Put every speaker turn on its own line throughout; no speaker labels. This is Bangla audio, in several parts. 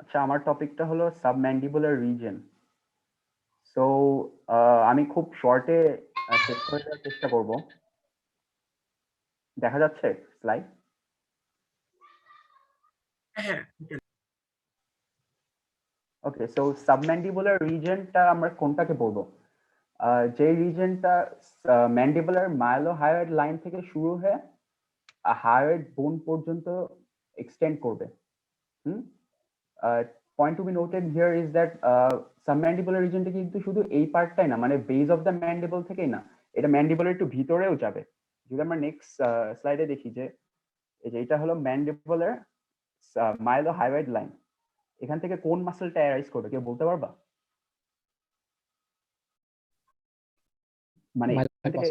আচ্ছা, আমার টপিকটা হলো সাবম্যান্ডিবুলার রিজন। সো আমি খুব শর্টে শেষ করে দেওয়ার চেষ্টা করব। দেখা যাচ্ছে স্লাইড?
হ্যাঁ,
ওকে, সো সাবম্যান্ডিবুলার রিজনটা আমরা কোনটাকে বলবো? যে রিজনটা ম্যান্ডিবুলার মাইলোহায়োয়েড লাইন থেকে শুরু হয়ে হায়োয়েড বোন পর্যন্ত এক্সটেন্ড করবে। Hmm point to be noted here is that submandibular রিজনটা কিন্তু শুধু এই পার্টটাই না, মানে বেস অফ দ্য ম্যান্ডিবল থেকেই না, এটা ম্যান্ডিবলের একটু ভিতরেও যাবে। যদি আমরা নেক্সট স্লাইডে দেখি যে এই যে এটা হলো ম্যান্ডিবলের মাইলোহায়োয়েড লাইন। এখান থেকে কোন মাসলটা অ্যারাইজ করবে কেউ বলতে পারবা? মানে এখান থেকে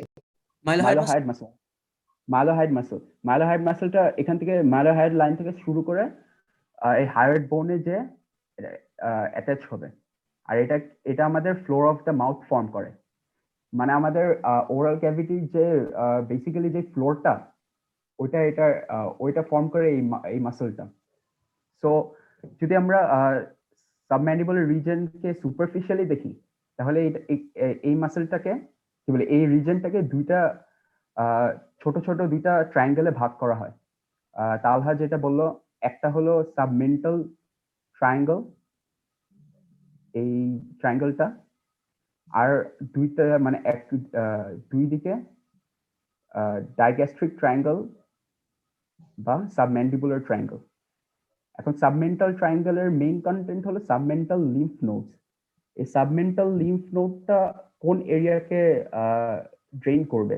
মাইলোহাইড মাসল।
মাইলোহায়োয়েড মাসল, মাইলোহায়োয়েড মাসলটা এখান থেকে মাইলোহায়োয়েড লাইন থেকে শুরু করে এই হায়োয়েড বোনে যে অ্যাটাচ হবে। আর এটা এটা আমাদের floor of the mouth form করে। মানে আমাদের ওরাল ক্যাভিটির যে বেসিক্যালি যে ফ্লোরটা, ওইটা এটা ওইটা ফর্ম করে এই মাসলটা। সো যদি আমরা সাবম্যান্ডিবুলার রিজনকে সুপারফিশিয়ালি দেখি, তাহলে এই মাসলটাকে কি বলে, এই রিজনটাকে দুইটা ছোট ছোট দুইটা ট্রায়াঙ্গেলে ভাগ করা হয়। তালহা যেটা বললো, একটা হলো সাবমেন্টাল ট্রায়াঙ্গেল, এই ট্রায়াঙ্গেলটা, আর দুইটা মানে দুই দিকে ডাইগ্যাস্ট্রিক ট্রায়াঙ্গেল বা সাবম্যান্ডিবুলার ট্রায়াঙ্গেল। এখন সাবমেন্টাল ট্রায়াঙ্গেলের মেইন কন্টেন্ট হলো সাবমেন্টাল লিম্ফ নোডস। এই সাবমেন্টাল লিম্ফ নোডটা কোন এরিয়াকে ড্রেইন করবে?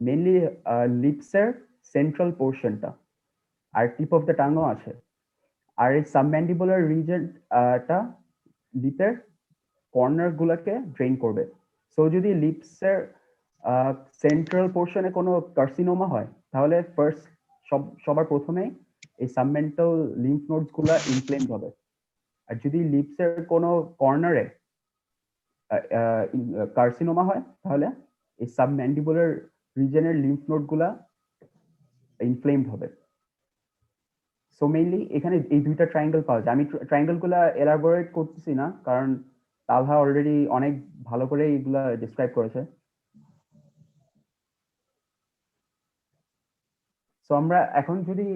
মেইনলি লিপসের সেন্ট্রাল পোর্শনটা, আর টিপ অফ দ্য টাংও আছে। আর এই সাবম্যান্ডিবুলার রিজনটা লিপের কর্নার গুলাকে ড্রেইন করবে। সো যদি লিপসের সেন্ট্রাল পোর্শনে কোনো কার্সিনোমা হয়, তাহলে ফার্স্ট সবার প্রথমে এই সাবমেন্টাল লিম্ফ নোডস গুলা ইনফ্লেমড হবে। আর যদি লিপসের কোনো কর্নারে কার্সিনোমা হয়, তাহলে এই সাবম্যান্ডিবুলার রিজনের লিম্ফ নোড গুলা ইনফ্লেমড হবে। সো মেইনলি এখানে এই দুইটা ট্রায়াঙ্গেল পাওয়া যায়। আমি ট্রায়াঙ্গেল গুলা এলাবোরেট করতেছি না, কারণ তালহা অলরেডি অনেক ভালো করে এইগুলা ডিসক্রাইব করেছে। সো আমরা এখন যদি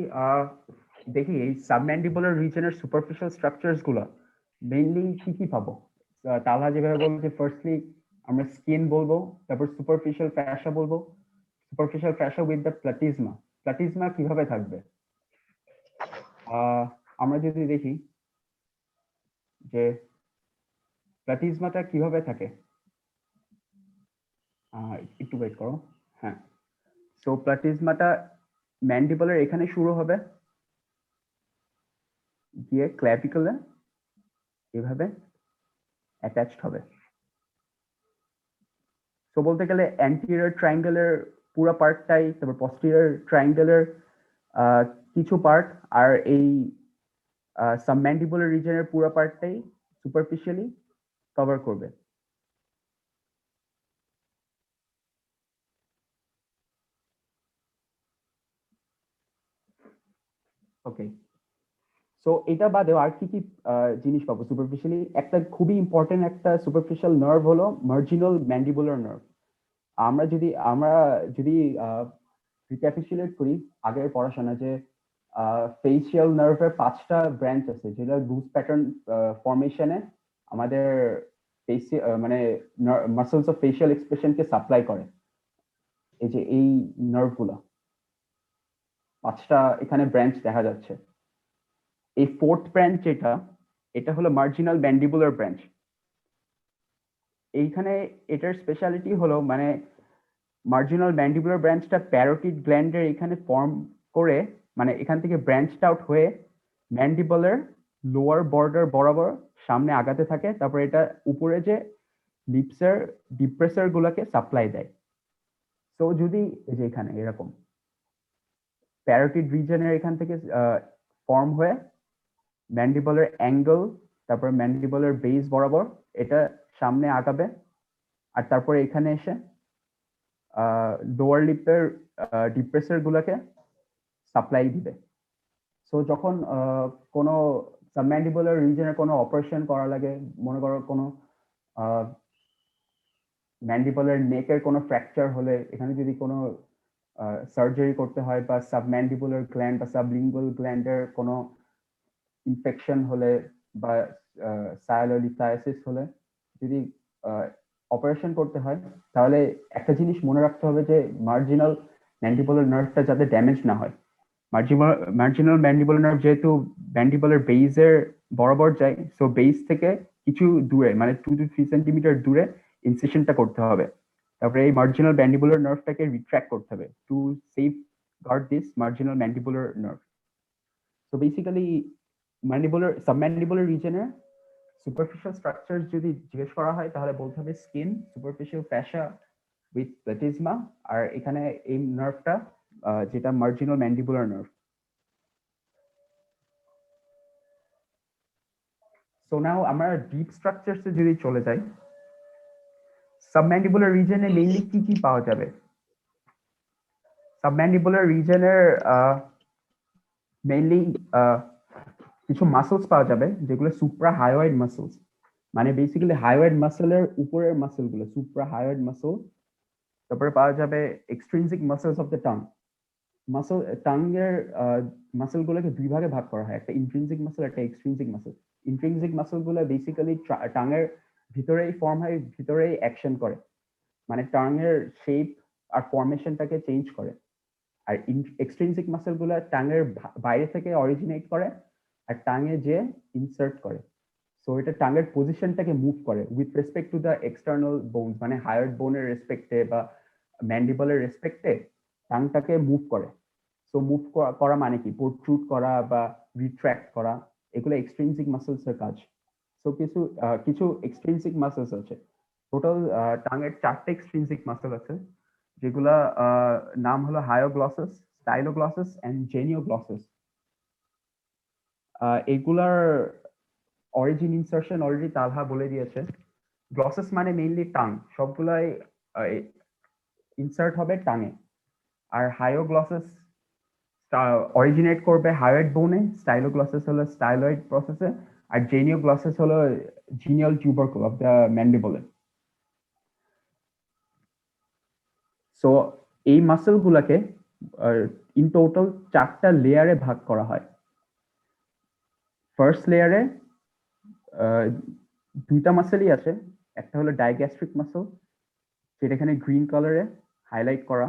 দেখি এই সাবম্যান্ডিবুলার রিজনের সুপারফিশিয়াল স্ট্রাকচারস গুলো মেইনলি কি কি পাবো। তালহা যেভাবে বলছে, ফার্স্টলি আমরা স্কিন বলবো, তারপর সুপারফিশিয়াল ফ্যাশা বলবো, সুপারফিশিয়াল ফ্যাশা উইথ দ্য প্লাটিজমা। প্লাটিজমা কিভাবে থাকবে? আমরা যদি দেখি যে প্লাটিজমাটা কিভাবে থাকে, একটু ওয়েট করো। হ্যাঁ, সো প্লাটিজমাটা ম্যান্ডিবলের এখানে শুরু হবে, গিয়ে ক্ল্যাভিকলে এভাবে অ্যাটাচড হবে। সো বলতে গেলে অ্যান্টিরিয়র ট্রায়াঙ্গেলের পুরো পার্টটাই, তারপর পস্টিরিয়র ট্রায়াঙ্গেলের কিছু পার্ট, আর এই সাবম্যান্ডিবুলার রিজনের পুরো পার্টটাই সুপারফিশিয়ালি কভার করবে। ওকে, সো এটা বাদেও আর কি কি জিনিস পাবো সুপারফিশিয়ালি? একটা খুবই ইম্পর্টেন্ট একটা সুপারফিশিয়াল নার্ভ হলো মার্জিনাল ম্যান্ডিবুলার নার্ভ। আমরা যদি রিক্যাপিচুলেট করি আগের পড়াশোনা, যে ফেসিয়াল নার্ভের 5টা ব্রাঞ্চ আছে, যেটা গুজ প্যাটার্ন ফর্মেশনে আমাদের মানে মাসলস অফ ফেসিয়াল এক্সপ্রেশনকে সাপ্লাই করে। এই যে এই নার্ভগুলো 5টা এখানে ব্রাঞ্চ দেখা যাচ্ছে। এই ফোর্থ ব্রাঞ্চ যেটা, এটা হলো মার্জিনাল ম্যান্ডিবুলার ব্রাঞ্চ। এইখানে এটার স্পেশালিটি হলো, মানে মার্জিনাল ম্যান্ডিবুলার ব্রাঞ্চটা প্যারোটিড গ্ল্যান্ডের এখানে ফর্ম করে, মানে এখান থেকে ব্রাঞ্চড আউট হয়ে ম্যান্ডিবলের লোয়ার বর্ডার বরাবর সামনে আগাতে থাকে। তারপর এটা উপরে যে লিপসের ডিপ্রেসর গুলোকে সাপ্লাই দেয়। তো যদি এই যে এখানে এরকম প্যারোটিড রিজনের এখান থেকে ফর্ম হয়ে ম্যান্ডিবলের অ্যাঙ্গেল, তারপর ম্যান্ডিবলের বেস বরাবর এটা সামনে আগাবে, আর তারপরে এখানে এসে লোয়ার লিপের ডিপ্রেসর গুলোকে সাপ্লাই দিবে। সো যখন কোনো সাবম্যান্ডিবুলার রিজনে কোনো অপারেশন করা লাগে, মনে করো কোনো ম্যান্ডিবুলার নেকের কোনো ফ্র্যাকচার হলে এখানে যদি কোনো সার্জারি করতে হয়, বা সাবম্যান্ডিবুলার গ্ল্যান্ড বা সাবলিঙ্গুয়াল গ্ল্যান্ডের কোনো ইনফেকশন হলে, বা সায়ালোলিথায়াসিস হলে যদি অপারেশন করতে হয়, তাহলে একটা জিনিস মনে রাখতে হবে যে মার্জিনাল ম্যান্ডিবুলার নার্ভটা যাতে ড্যামেজ না হয়। মার্জিনাল ম্যান্ডিবুলার নার্ভ যেহেতু ম্যান্ডিবুলার বেইজের বরাবর যায়, সো বেইজ থেকে কিছু দূরে, মানে 2 to 3 সেন্টিমিটার দূরে ইনসিশনটা করতে হবে। তারপরে এই মার্জিনাল ম্যান্ডিবুলার নার্ভটাকে রিট্র্যাক্ট করতে হবে to save guard this marginal mandibular nerve. So basically submandibular রিজনে সুপারফিশিয়াল স্ট্রাকচার যদি জিজ্ঞেস করা হয় তাহলে বলতে হবে skin, superficial fascia with platysma, আর এখানে এই নার্ভটা যেটা marginal mandibular nerve. So now আমরা ডিপ স্ট্রাকচারসে যদি চলে যাই, সাবম্যান্ডিবুলার রিজনে মেইনলি কি কি পাওয়া যাবে? সাবম্যান্ডিবুলার রিজনের মেইনলি কিছু মাসলস পাওয়া যাবে যেগুলো সুপ্রা হায়োয়েড মাসলস, মানে বেসিক্যালি হায়োয়েড মাসলের উপরের মাসলগুলো সুপ্রা হায়োয়েড মাসল। তারপরে পাওয়া যাবে extrinsic muscles of the tongue. Muscle টাঙ্গের মাসলগুলোকে দুই ভাগে ভাগ করা হয়, একটা ইন্ট্রিনসিক মাসল, একটা এক্সট্রিনসিক মাসল। ইন্ট্রিনসিক মাসলগুলো বেসিক্যালি টাঙের ভিতরেই ফর্ম হয়, ভিতরেই অ্যাকশন করে, মানে টাঙের শেপ আর ফরমেশনটাকে চেঞ্জ করে। আর এক্সট্রিনসিক মাসলগুলো টাঙের বাইরে থেকে অরিজিনেট করে আর টাঙে যে ইনসার্ট করে। সো এটা টাঙের পজিশনটাকে মুভ করে with respect to the external bones, মানে হায়ার বোনের রেসপেক্টে বা ম্যান্ডিবলের রেসপেক্টে টাংটাকে মুভ করে। সো মুভ করা মানে কি, প্রোট্রুড করা বা রিট্র্যাক্ট করা, এগুলো এক্সট্রিনসিক মাসলস এর কাজ। সো কিছু এক্সট্রিনসিক মাসলস আছে, টোটাল টাঙের 4টে এক্সট্রিনসিক মাসল আছে, যেগুলা নাম হলো হায়োগ্লসাস, স্টাইলোগ্লসাস এন্ড জেনিওগ্লসাস। এগুলার অরিজিন ইনসার্শন অলরেডি তালহা বলে দিয়েছে। গ্লসাস মানে মেইনলি টাং, সবগুলাই ইনসার্ট হবে টাঙে। আর হায়োগ্লসাস অরিজিনেট করবে হায়োয়েড বোনে, স্টাইলোগ্লসাস হলো স্টাইলয়েড প্রসেসে, আর জেনিওগ্লসাস হলো জিনিয়াল টিউবারকুল অফ দ্য ম্যান্ডিবলে। সো এই মাসল গুলাকে ইন টোটাল 4টা লেয়ারে ভাগ করা হয়। ফার্স্ট লেয়ারে 2টা মাসলই আছে, একটা হলো ডাইগ্যাস্ট্রিক মাসল, যেটা এখানে গ্রিন কালারে হাইলাইট করা।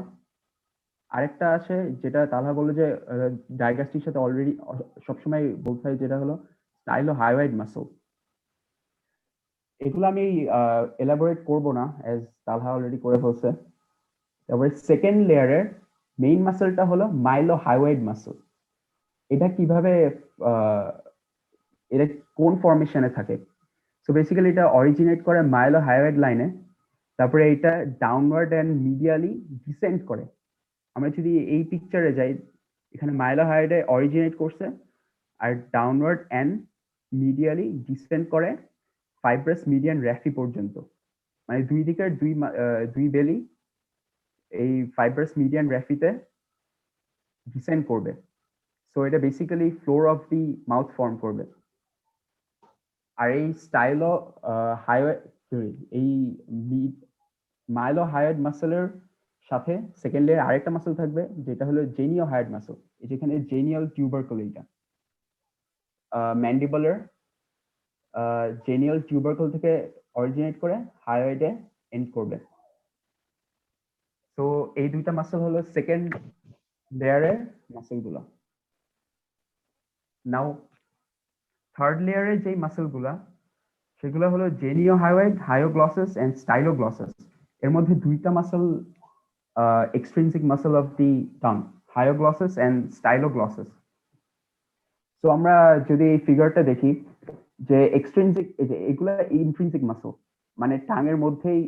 আরেকটা আছে যেটা তালহা বললো যে ডাইগ্যাস্ট্রিক সাথে অলরেডি সবসময় বলতে হয়, যেটা হলো স্টাইলো হায়োয়েড মাসল। এগুলো আমি এলাবোরেট করবো না, এজ তালহা অলরেডি করে ফেলছে। তারপরে সেকেন্ড লেয়ারের মেইন মাসলটা হলো মাইলো হায়োয়েড মাসল। এটা কিভাবে এটা কোন ফরমেশনে থাকে? সো বেসিক্যালি এটা অরিজিনেট করে মাইলো হায়োয়েড লাইনে, তারপরে এটা ডাউনওয়ার্ড এন্ড মিডিয়ালি ডিসেন্ড করে। আমরা যদি এই পিকচারে যাই, এখানে মাইলো হায়োয়েডে অরিজিনেট করছে আর ডাউনওয়ার্ড এন্ড মিডিয়ালি ডিসেন্ড করে ফাইব্রাস মিডিয়ান র্যাফি পর্যন্ত, মানে দুই দিকের দুই বেলি এই ফাইব্রাস মিডিয়ান র্যাফিতে ডিসেন্ড করবে। সো এটা basically floor of the mouth form করবে। আর এই স্টাইলো হায়োয়েড, এই মাইলো হায়োয়েড মাসলের সাথে সেকেন্ড লেয়ার আরেকটা মাসল থাকবে, যেটা হলো জেনিও হায়োয়েড মাসল। যেখানে জেনিয়াল টিউবারকুল, এইটা ম্যান্ডিবলের জেনিয়াল টিউবারকুল থেকে অরিজিনেট করে হায়োয়েডে এন্ড করবে। তো এই দুইটা মাসল হলো সেকেন্ড লেয়ারের মাসলগুলো। নাও থার্ড লেয়ারে যেই মাসলগুলা, সেগুলো হলো জেনিও হায়োয়েড, হায়োগ্লসাস এন্ড স্টাইলোগ্লসাস। এর মধ্যে দুইটা muscle extrinsic muscle of the tongue, hyoglossus and styloglossus. তো আমরা যদি এই ফিগারটা দেখি, যে এক্সট্রিনসিক, এগুলা ইন্ট্রিনসিক মাসল, মানে টাঙের মধ্যেই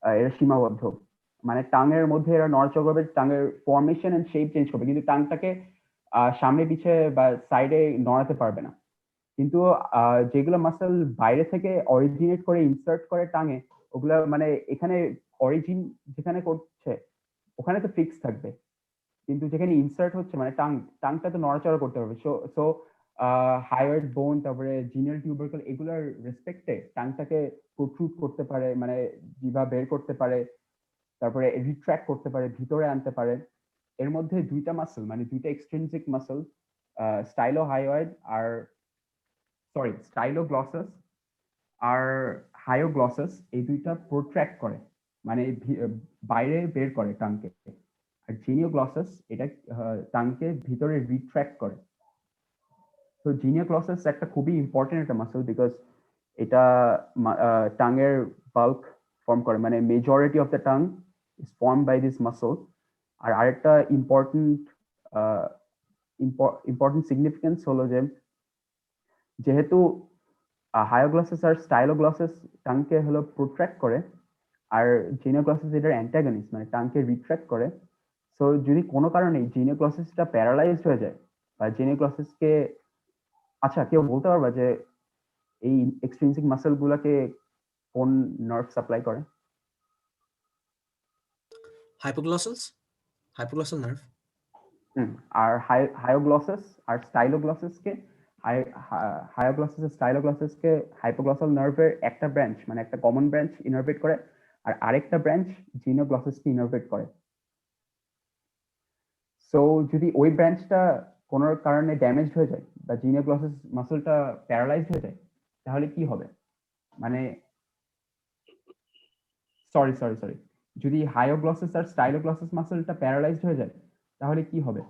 এরা সীমাবদ্ধ, মানে টাঙের মধ্যে এরা নড়াচড়া করবে, টাঙের ফরমেশন এন্ড শেপ চেঞ্জ করবে, কিন্তু টাংটাকে সামনে পিছে বা সাইডে নড়াতে পারবে না। কিন্তু যেগুলো মাসল বাইরে থেকে অরিজিনেট করে ইনসার্ট করে টাঙে, ওগুলা মানে এখানে অরিজিন যেখানে করছে ওখানে তো ফিক্স থাকবে, কিন্তু যেখানে ইনসার্ট হচ্ছে মানে টাংটা তো নড়াচড়া করতে পারবে। সো হায়ার্ড বোন, তারপরে জিনিয়াল টিউবারকল, এগুলোর রেসপেক্টে টাংটাকে প্রোট্রুড করতে পারে, মানে জিভা বের করতে পারে, তারপরে রিট্র্যাক্ট করতে পারে, ভিতরে আনতে পারে। এর মধ্যে দুইটা মাসল, মানে দুইটা এক্সট্রিনসিক মাসল, স্টাইলোহাইওয়েড আর স্টাইলোগ্লসাস আর হায়োগ্লসাস, এই দুইটা প্রোট্র্যাক্ট করে, মানে বাইরে বের করে টাংকে। আর জিনিওগ্লসাস এটা টাংকে ভিতরে রিট্র্যাক্ট করে। তো জিনিওগ্লসাস একটা খুবই ইম্পর্টেন্ট একটা মাসল, বিকজ এটা টাংয়ের বাল্ক ফর্ম করে, মানে majority of the tongue is form by this muscle. আর আরেকটা ইম্পর্টেন্ট ইম্পর্টেন্ট সিগনিফিকেন্স হলো যে, যেহেতু হায়োগ্লসাস আর স্টাইলোগ্লসাস টাংকে হলো প্রোট্র্যাক্ট করে, আর জিনিওগ্লসাস এটার অ্যান্টাগনিস্ট, মানে টাংকে রিট্র্যাক্ট করে। সো যদি কোনো কারণে জিনিওগ্লসাসটা প্যারালাইজড হয়ে যায়, বা জিনিওগ্লসাসকে, আচ্ছা কেউ বলতে পারবা যে এই এক্সট্রিনসিক মাসল গুলাকে কোন নার্ভ সাপ্লাই করে?
hypoglossal nerve.
আর হায়োগ্লসাস আর স্টাইলোগ্লসাসকে, হায়োগ্লসাস আর স্টাইলোগ্লসাসকে হাইপোগ্লসাল নার্ভের একটা ব্রাঞ্চ, মানে একটা কমন ব্রাঞ্চ ইনারভেট করে, আর আরেকটা ব্রাঞ্চ জিনোগ্লসাসকে ইনারভেট করে। সো যদি ওই ব্রাঞ্চটা কোনো কারণে ড্যামেজ হয়ে যায়, বা জিনোগ্লসাস মাসলটা প্যারালাইজড হয়ে যায়, তাহলে কি হবে? মানে সরি সরি সরি যদি হায়োগ্লসাস আর স্টাইলোগ্লসাস মাসলটা প্যারালাইজড হয়ে যায়, তাহলে কি হবে?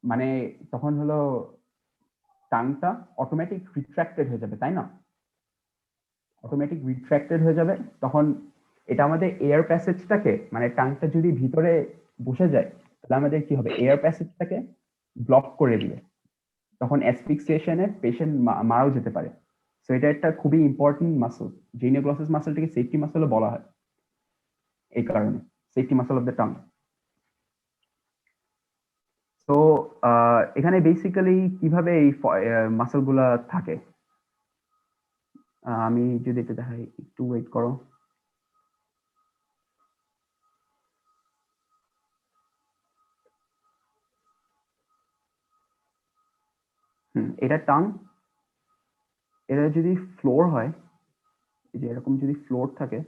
মানে তখন হলো টাংটা অটোমেটিক রিট্র্যাক্টেড হয়ে যাবে, তাই না? অটোমেটিক রিট্র্যাক্টেড হয়ে যাবে। তখন এটা আমাদের এয়ার প্যাসেজটাকে, মানে টাংটা যদি ভিতরে বসে যায়, তাহলে আমাদের কি হবে? এয়ার প্যাসেজটাকে ব্লক করে দিবে। তখন অ্যাসফিক্সিয়েশনে পেশেন্ট মারাও যেতে পারে। সো এটা একটা খুবই ইম্পর্টেন্ট মাসল। জিনিওগ্লসাস মাসলটাকে সেফটি মাসলও বলা হয় এই কারণে, safety muscle of the tongue. তো এখানে বেসিক্যালি কিভাবে এই মাসল গুলা থাকে, আমি যদি এটা দেখাই, একটু ওয়েট করো। এটা টাং, এটা যদি ফ্লোর হয়, এই যে এরকম যদি ফ্লোর থাকে,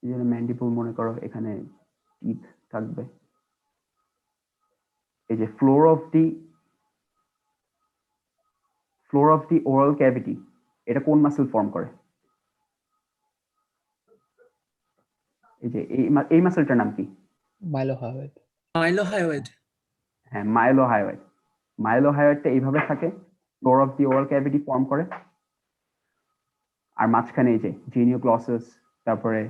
এই যে ম্যান্ডিবল মনে করো, এখানে টিথ থাকবে, এই যে floor of the oral cavity, এটা কোন মাসল ফর্ম করে? এই যে এই মাসলটার নাম কি?
মাইলোহায়োইড।
হ্যাঁ, মাইলোহায়োইড। মাইলোহায়োইডটা এইভাবে থাকে, floor of the oral cavity form করে, আর মাঝখানে এই যে জিনিওগ্লসাস, তারপরে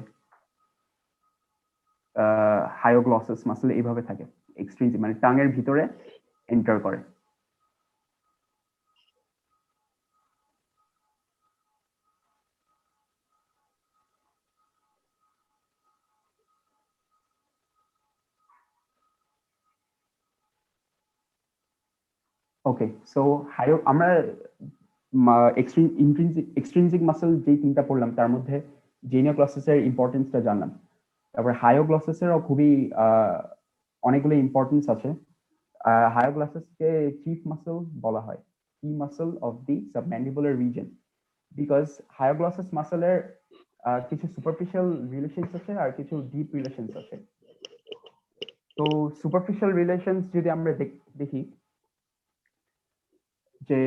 হায়োগ্লসাস মাসল এইভাবে থাকে, এক্সট্রিনসিক, মানে টাঙের ভিতরে এন্টার করে। ওকে, সো আমরা এক্সট্রিনসিক মাসল যে তিনটা পড়লাম, তার মধ্যে জিনিওগ্লসাসের ইম্পর্টেন্সটা জানলাম। তারপরে হায়োগ্লসাসেরও খুবই অনেকগুলো ইম্পর্টেন্স আছে। হায়োগ্লসাসকে চিফ মাসল বলা হয়, কি muscle of the submandibular region, because hyoglossus মাসলের কিছু সুপারফিশিয়াল রিলেশনস আছে আর কিছু ডিপ রিলেশনস আছে। তো সুপারফিশিয়াল রিলেশনস যদি আমরা দেখি, যে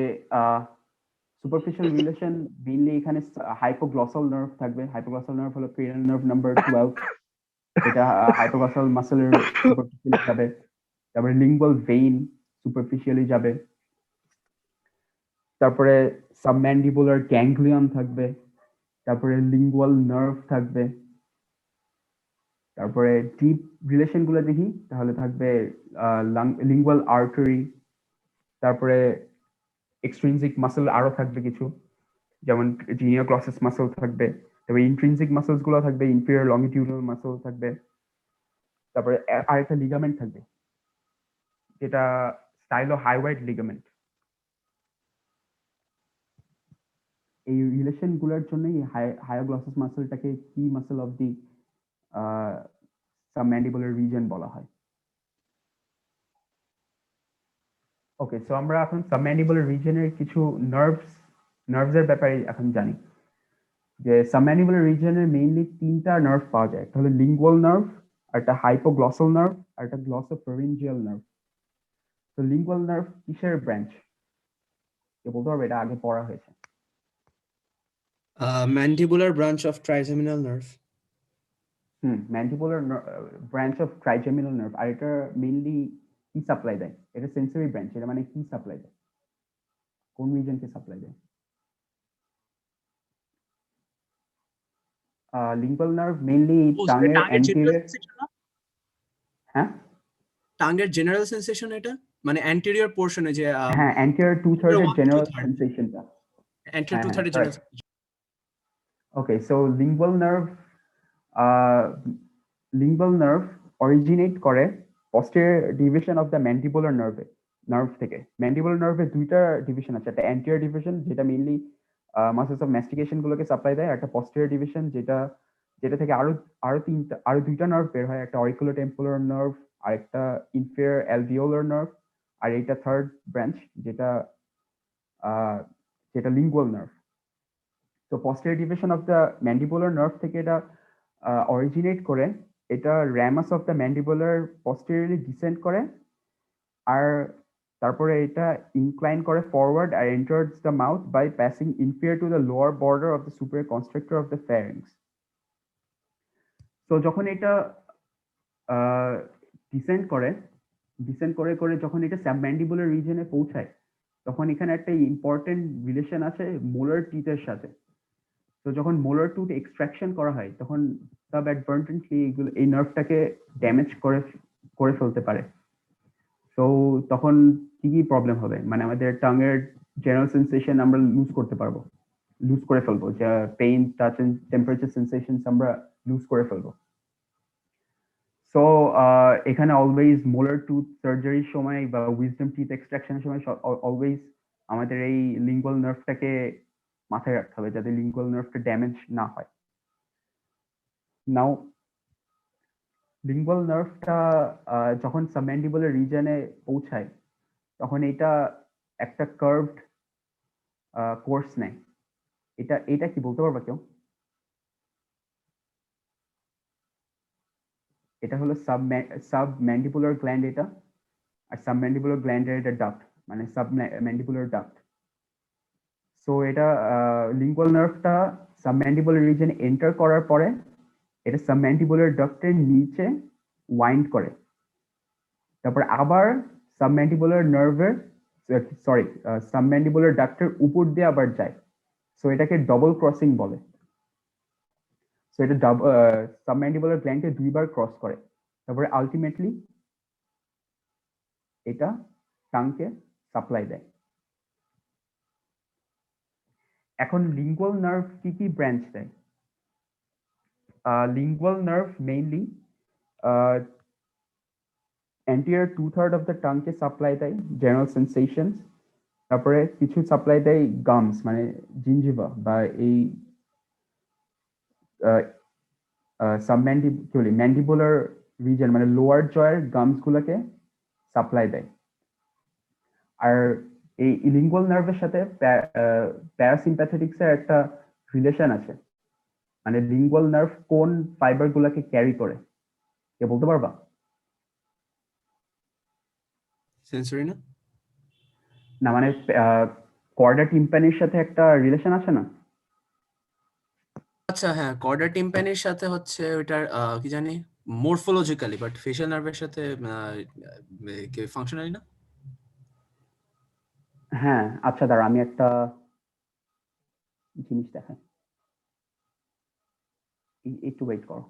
সুপারফিশিয়াল রিলেশন মেইনলি এখানে হাইপোগ্লসাল নার্ভ থাকবে। হাইপোগ্লসাল নার্ভ হলো ক্রেনিয়াল নার্ভ নাম্বার 12, এটা হাইপোগ্লসাল মাসলের সুপারফিশিয়ালি যাবে। তারপরে লিঙ্গুয়াল ভেইন সুপারফিশিয়ালি যাবে। তারপরে সাবম্যান্ডিবুলার গ্যাংলিয়ন থাকবে। তারপরে লিঙ্গুয়াল নার্ভ থাকবে। তারপরে ডিপ রিলেশন গুলো দেখি, তাহলে থাকবে লিঙ্গুয়াল আর্টারি। তারপরে এক্সট্রিনসিক মাসল আরো থাকবে কিছু, যেমন জিনিওগ্লসাস মাসল থাকবে। তারপরে ইন্ট্রিনসিক মাসলস গুলো থাকবে, ইনফিরিয়র লংগিটিউডাল মাসল থাকবে। তারপরে আরেকটা লিগামেন্ট থাকবে, যেটা স্টাইলোহাইওয়েড লিগামেন্ট। এই রিলেশন গুলোর জন্যই হায়োগ্লসাস মাসলটাকে কি muscle of the submandibular reason বলা হয়। ওকে, সো আমরা এখন সাবম্যান্ডিবুলার রিজনের কিছু নার্ভসের ব্যাপারে এখন জানি। যে সাবম্যান্ডিবুলার রিজনের মেইনলি তিনটা নার্ভ পাওয়া যায়, একটা হলো লিঙ্গুয়াল নার্ভ, একটা হাইপোগ্লসাল নার্ভ, আর একটা গ্লসোফারিঞ্জিয়াল নার্ভ। তো লিঙ্গুয়াল নার্ভ কিসের ব্রাঞ্চ, কে বলতে পারবে? এটা আগে পড়া হয়েছে।
Mandibular branch of trigeminal nerve.
Mandibular branch of trigeminal nerve. আর এটা মেইনলি কি সাপ্লাই দেয়? এটা সেন্সরি ব্রাঞ্চ, এটা মানে কি সাপ্লাই দেয়, কোন রিজনকে সাপ্লাই দেয়? লিঙ্গুয়াল নার্ভ মেইনলি
ও
টাঙের
টাঙ্গের জেনারেল
অ্যান্টিরিয়র।
সেন্সেশন না?
হ্যাঁ
টাঙ্গের জেনারেল সেন্সেশন এটা, মানে অ্যান্টেরিয়র পোর্শনে যে
হ্যাঁ, অ্যান্টিরিয়র 2/3 এর
1/2
জেনারেল সেন্সেশনটা।
অ্যান্টেরিয়র
হ্যাঁ
টু
হ্যাঁ,
থার্ড জেনারেল।
কারেক্ট। ওকে, সো লিঙ্গুয়াল নার্ভ অরিজিনেট করে posterior division of the mandibular nerve থেকে। ম্যান্ডিবুলার নার্ভে দুইটা ডিভিশন আছে, একটা অ্যান্টিরিয়র ডিভিশন যেটা মেইনলি মাসেলস অফ ম্যাস্টিকেশন গুলোকে সাপ্লাই দেয়, একটা posterior ডিভিশন যেটা থেকে আরো দুইটা নার্ভ বের হয়, একটা অরিকুলোটেম্পোরাল নার্ভ আর একটা ইনফেরিয়র অ্যালভিওলার নার্ভ, আর এইটা থার্ড ব্রাঞ্চ যেটা যেটা লিঙ্গুয়াল নার্ভ। তো posterior division of the mandibular nerve থেকে এটা অরিজিনেট করে, এটা ramus of the mandibular posteriorly descend করে, আর তারপরে এটা ইনক্লাইন করে ফরওয়ার্ড আর enters the mouth by passing inferior to the lower border of the superior constrictor of the pharynx. তো যখন এটা ডিসেন্ড করে করে যখন এটা সাবম্যান্ডিবুলার রিজনে পৌঁছায়, তখন এখানে একটা ইম্পর্টেন্ট রিলেশন আছে মোলার টিথের সাথে। তো যখন মোলার টুথ এক্সট্রাকশন করা হয়, তখন সাব অ্যাডভান্টেজলি এই নার্ভটাকে ড্যামেজ করে ফেলতে পারে। তো তখন কি কি প্রবলেম হবে, মানে আমাদের টাঙের জেনারেল সেন্সেশন আমরা লুজ করে ফেলবো, যা pain, touch and temperature sensation আমরা লুজ করে ফেলবো। সো এখানে অলওয়েজ মোলার টুথ সার্জারির সময় বা উইজডম টিথ এক্সট্রাকশনের সময় অলওয়েজ আমাদের এই লিঙ্গুয়াল নার্ভটাকে মাথায় রাখতে হবে, যাতে লিঙ্গুয়াল নার্ভটা ড্যামেজ না হয়। নাও লিঙ্গুয়াল নার্ভটা যখন সাবম্যান্ডিবুলার রিজনে পৌঁছায়, তখন এটা একটা কার্ভড কোর্স নেয়। এটা কি বলতে পারবা কেউ? এটা হলো সাবম্যান্ডিবুলার গ্ল্যান্ড এটা, আর সাবম্যান্ডিবুলার গ্ল্যান্ডের এটা ডাক্ট, মানে সাবম্যান্ডিবুলার ডাক্ট। সো এটা লিঙ্গুয়াল নার্ভটা সাবম্যান্ডিবুলার রিজনে এন্টার করার পরে এটা সাবম্যান্ডিবুলার ডাক্টের নিচে ওয়াইন্ড করে, তারপর আবার সাবম্যান্ডিবুলার নার্ভের সাবম্যান্ডিবুলার ডাক্টের উপর দিয়ে আবার যায়। সো এটাকে ডবল ক্রসিং বলে। সো এটা সাবম্যান্ডিবুলার গ্ল্যান্ডকে দুইবার ক্রস করে, তারপরে আলটিমেটলি এটা টাংকে সাপ্লাই দেয়। এখন লিঙ্গুয়াল নার্ভ কি কি ব্রাঞ্চ দেয়? Lingual nerve mainly anterior 2/3 of the tongue K supply দেয় জেনারেল সেন্সেশনস, তারপরে কিছু সাপ্লাই দেয় গামস, মানে জিঞ্জিভা বা এই ম্যান্ডিবুলার রিজন, মানে লোয়ার জয়ের গামস গুলোকে সাপ্লাই দেয়। আর এই লিঙ্গুয়াল নার্ভের সাথে প্যারাসিম্প্যাথেটিক্স এর একটা রিলেশন আছে, মানে লিঙ্গুয়াল নার্ভ কোন ফাইবার গুলাকে ক্যারি করে, কে বলতে পারবা?
সেন্সরি না?
না, মানে কর্ডা টিম্পানির সাথে একটা রিলেশন আছে না?
আচ্ছা হ্যাঁ, কর্ডা টিম্প্যানির সাথে হচ্ছে ওইটার কি জানি মরফোলজিক্যালি, বাট ফেশিয়াল নার্ভের সাথে ফাংশনালি না।
হ্যাঁ, আচ্ছা দাঁড়া, আমি একটা জিনিস দেখাই, একটু ওয়েট করো।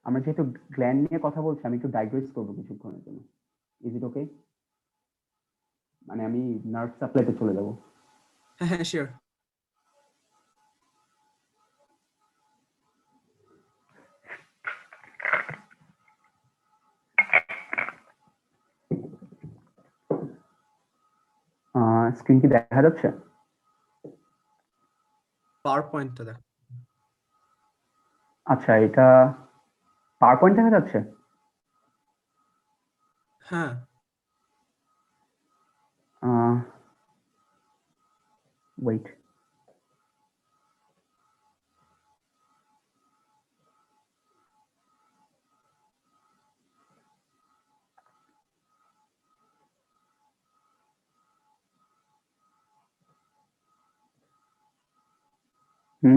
আমরা যেহেতু গ্ল্যান্ড নিয়ে কথা বলছি, আমি একটু ডাইগ্রেস করবো কিছুক্ষণের জন্য। ইজ ইট ওকে? মানে আমি নার্ভ সাপ্লাইতে চলে যাবো।
হ্যাঁ হ্যাঁ শিওর।
স্ক্রিন কি দেখা যাচ্ছে?
পাওয়ার পয়েন্টটা দেখ।
আচ্ছা, এটা পাওয়ার পয়েন্ট দেখা যাচ্ছে?
হ্যাঁ,
ওয়েট।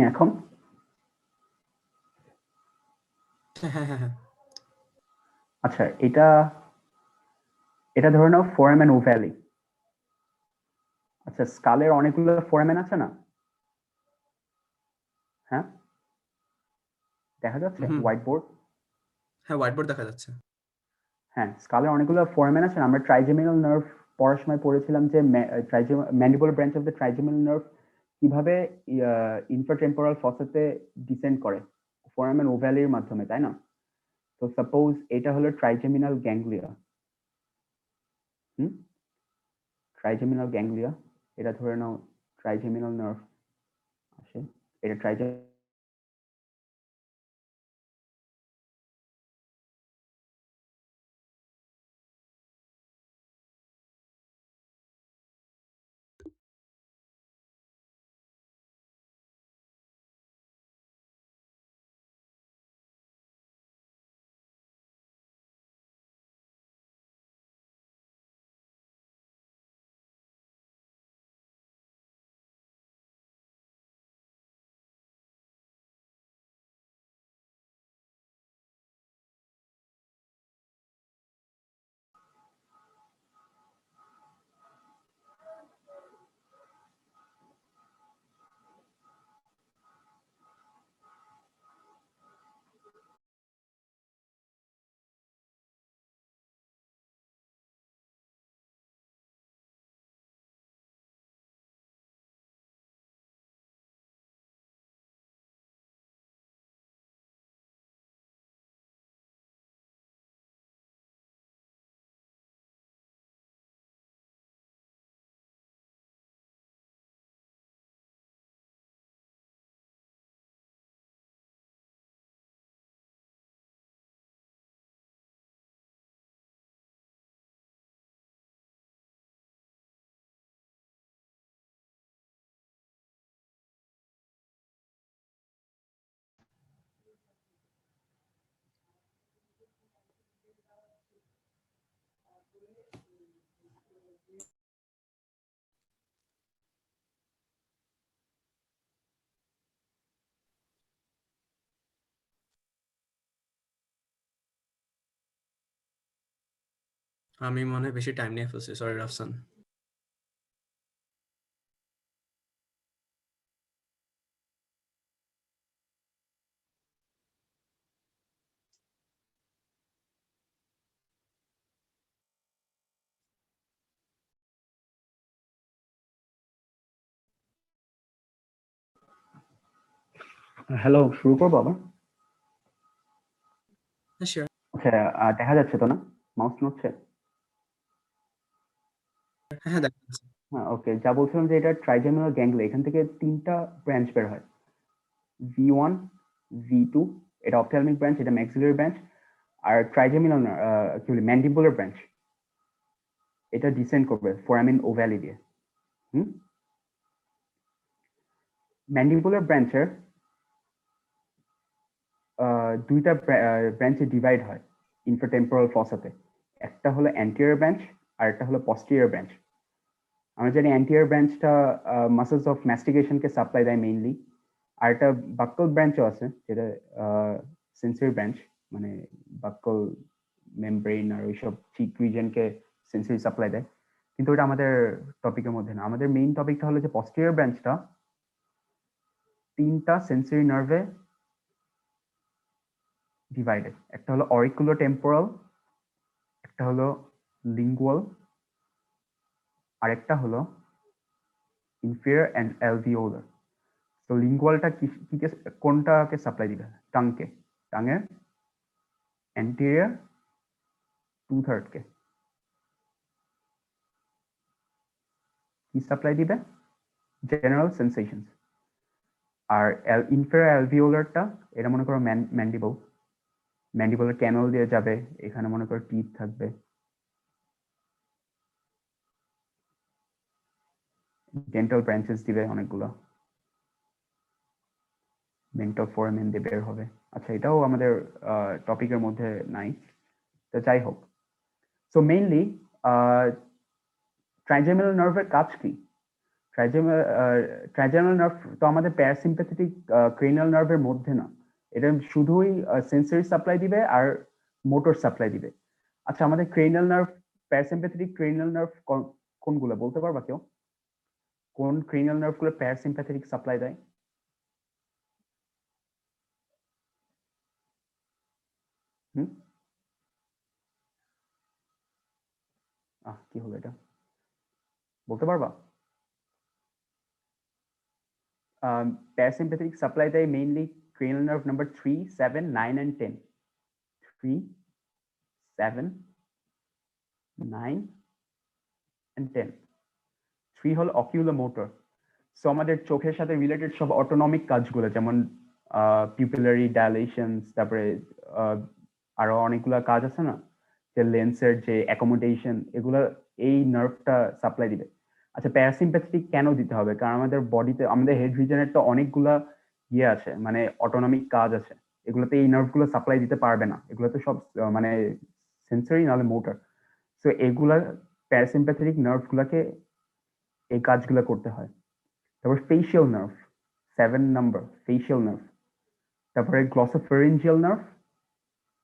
এখন?
হ্যাঁ।
আচ্ছা, এটা ধরে নাও ফোরামেন ওভ্যালি। আচ্ছা, স্কালের অনেকগুলো ফোরামেন আছে না? হ্যাঁ, দেখা যাচ্ছে
হুম,
হোয়াইট বোর্ড?
হ্যাঁ, হোয়াইট বোর্ড দেখা যাচ্ছে।
হ্যাঁ, স্কালের অনেকগুলো ফোরামেন আছে না? আমরা ট্রাইজেমিনাল নার্ভ পড়ার সময় পড়েছিলাম যে mandibular branch of the trigeminal nerve কিভাবে ইনফ্রাটেম্পোরাল ফসাতে ডিসেন্ড করে ফোরামেন ওভ্যালির মাধ্যমে, তাই না? তো সাপোজ এটা হলো ট্রাইজেমিনাল গ্যাংলিয়া। ট্রাইজেমিনাল গ্যাংলিয়া, এটা ধরে নাও ট্রাইজেমিনাল নার্ভ আসে, এটা
আমি মনে হয় বেশি টাইম নিয়ে ফেলছি, সরি রাফসান।
হ্যালো, শুরু করবো আবার?
হ্যাঁ, শিওর।
আচ্ছা, দেখা যাচ্ছে তো না? মাউস নড়ছে?
হ্যাঁ, দেখা যাচ্ছে।
হ্যাঁ, ওকে। যা বলছিলাম যে এটা ট্রাইজেমিনাল গ্যাংলিয়া, এখান থেকে 3টা ব্রাঞ্চ বের হয়। V1, V2, এটা অপথ্যালমিক ব্রাঞ্চ, এটা ম্যাক্সিলারি ব্রাঞ্চ, আর ট্রাইজেমিনাল কি বলি ম্যান্ডিবুলার ব্রাঞ্চ, এটা ডিসেন্ড করবে ফোরামিন ওভ্যালি দিয়ে। ম্যান্ডিবুলার ব্রাঞ্চের দুইটা ব্রাঞ্চে ডিভাইড হয় ইনফ্রাটেম্পোরাল ফসাতে। একটা হলো অ্যান্টিরিয়র ব্রাঞ্চ আর একটা হলো পস্টিরিয়র ব্রাঞ্চ। আমরা জানি অ্যান্টিরিয়র ব্রাঞ্চটা মাসলস অফ ম্যাস্টিকেশনকে সাপ্লাই দেয় মেইনলি। আর একটা বাক্কল ব্রাঞ্চও আছে যেটা সেন্সরি ব্রাঞ্চ, মানে বাক্কল মেমব্রেন আর ওইসব চিক রিজনকে সেন্সরি সাপ্লাই দেয়। কিন্তু ওটা আমাদের টপিকের মধ্যে না। আমাদের মেইন টপিকটা হলো যে পস্টিরিয়র ব্রাঞ্চটা 3টা সেন্সরি নার্ভে ডিভাইডেড। একটা হলো অরিকুলো টেম্পোরাল, একটা হলো লিঙ্গুয়াল, আর একটা হলো ইনফিরিয়র অ্যান্ড অ্যালভিওলার। তো লিঙ্গুয়ালটা কোনটাকে সাপ্লাই দিবে? টাংকে, টাঙের অ্যান্টেরিয়র 2/3 কে। কি সাপ্লাই দিবে? জেনারেল সেন্সেশনস। আর ইনফেরিয়র অ্যালভিওলারটা এটা মনে করো ম্যান্ডিবল, ম্যান্ডিবলের ক্যানেল দিয়ে যাবে, এখানে মনে করো টিথ থাকবে, ডেন্টাল ব্রাঞ্চেস দিবে অনেকগুলো, মেন্টাল ফোরামেন দিয়ে বের হবে। আচ্ছা, এটাও আমাদের টপিকের মধ্যে নাই, তো যাই হোক। সো মেইনলি ট্রাইজেমিনাল নার্ভের কাজ কি? ট্রাইজেমিনাল নার্ভ তো আমাদের প্যারাসিম্প্যাথেটিক ক্রেনিয়াল নার্ভের মধ্যে না, এটা শুধুই সেন্সরি সাপ্লাই দিবে আর মোটর সাপ্লাই দিবে। আচ্ছা, আমাদের cranial nerve, parasympathetic cranial nerve কোনগুলো বলতে পারবা কেউ? কোন ক্রেনিয়াল নার্ভগুলো প্যারাসিম্প্যাথেটিক সাপ্লাই দেয়? কি হলো এটা, বলতে পারবা? প্যারাসিম্প্যাথেটিক সাপ্লাই দেয় mainly cranial nerve number 3, 7, 9 and 10। 3, 7, 9 and 10। 3 হল অকিউলোমোটর। সো আমাদের চোখের সাথে রিলেটেড সব অটোনমিক কাজগুলো, যেমন পিউপিলারি ডাইলেশনস, তারপরে আরো অনেকগুলো কাজ আছে না, যে লেন্সের যে অ্যাকোমোডেশন, এগুলো এই নার্ভটা সাপ্লাই দিবে। আচ্ছা, প্যারাসিম্প্যাথেটিক কেন দিতে হবে? কারণ আমাদের বডিতে, আমাদের হেড রিজনের তো অনেকগুলা ইয়ে আছে, মানে অটোনমিক কাজ আছে, এগুলোতে এই নার্ভগুলো সাপ্লাই দিতে পারবে না, এগুলো তো সব মানে সেন্সরি নাহলে মোটর। সো এগুলা প্যারাসিম্প্যাথেটিক নার্ভগুলোকে এই কাজগুলো করতে হয়। তারপর facial nerve, 7 number facial nerve, তারপরে গ্লসোফেরিঞ্জিয়াল নার্ভ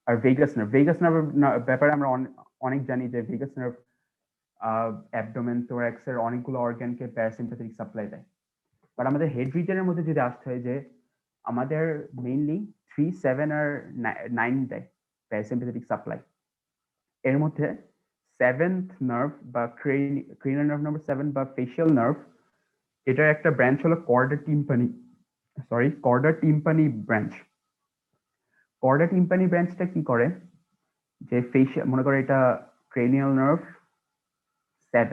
আর ভেগাস নার্ভ। ভেগাস নার্ভের ব্যাপারে আমরা অনেক জানি যে ভেগাস নার্ভ অ্যাবডোমেন, থোরাক্স এর অনেকগুলো অর্গানকে প্যারাসিম্প্যাথেটিক সাপ্লাই দেয়। বাট আমাদের হেড রিজনের মধ্যে যদি আসতে হয়, যে আমাদের মেইনলি 3, 7 আর 9 দেয় প্যারাসিম্প্যাথেটিক সাপ্লাই। এর মধ্যে 7th নার্ভ বা ক্রেনিয়াল নার্ভ নাম্বার 7 বা ফেশিয়াল নার্ভ, এটার একটা ব্রাঞ্চ হলো কর্ডা টিম্পানি ব্রাঞ্চ। কর্ডা টিম্পানি ব্রাঞ্চটা কি করে, যে ফেশিয়াল, মনে করে এটা ক্রেনিয়াল নার্ভ 7,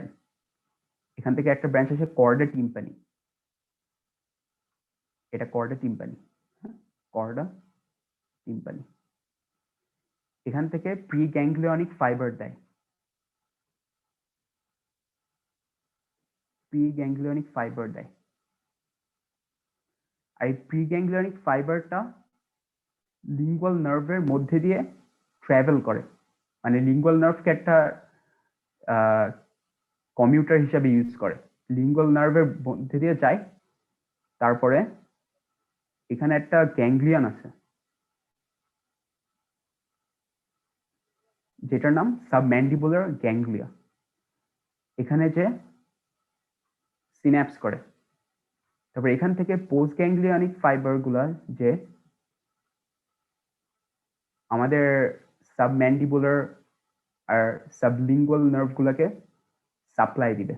এখান থেকে একটা ব্রাঞ্চ আছে কর্ডা টিম্পানি, এটা কর্ডা টিম্পানি, কর্ডা টিম্পানি। এখান থেকে প্রি গ্যাংলিয়নিক ফাইবার দেয়, প্রি গ্যাংলিয়নিক ফাইবার দেয়। আর এই প্রি গ্যাংলিয়নিক ফাইবারটা লিঙ্গুয়াল নার্ভের মধ্যে দিয়ে ট্রাভেল করে, মানে লিঙ্গুয়াল নার্ভকে একটা কমিউটার হিসাবে ইউজ করে, লিঙ্গুয়াল নার্ভের মধ্যে দিয়ে যায়। তারপরে এখানে একটা গ্যাংলিয়ন আছে যেটার নাম সাবম্যান্ডিবুলার গ্যাংলিয়া, এখানে যে সিন্যাপস করে। তারপর এখান থেকে পোস্ট গ্যাংলিয়নিক ফাইবার গুলা যে আমাদের সাবম্যান্ডিবুলার আর সাবলিঙ্গুয়াল নার্ভ গুলাকে সাপ্লাই দিবে।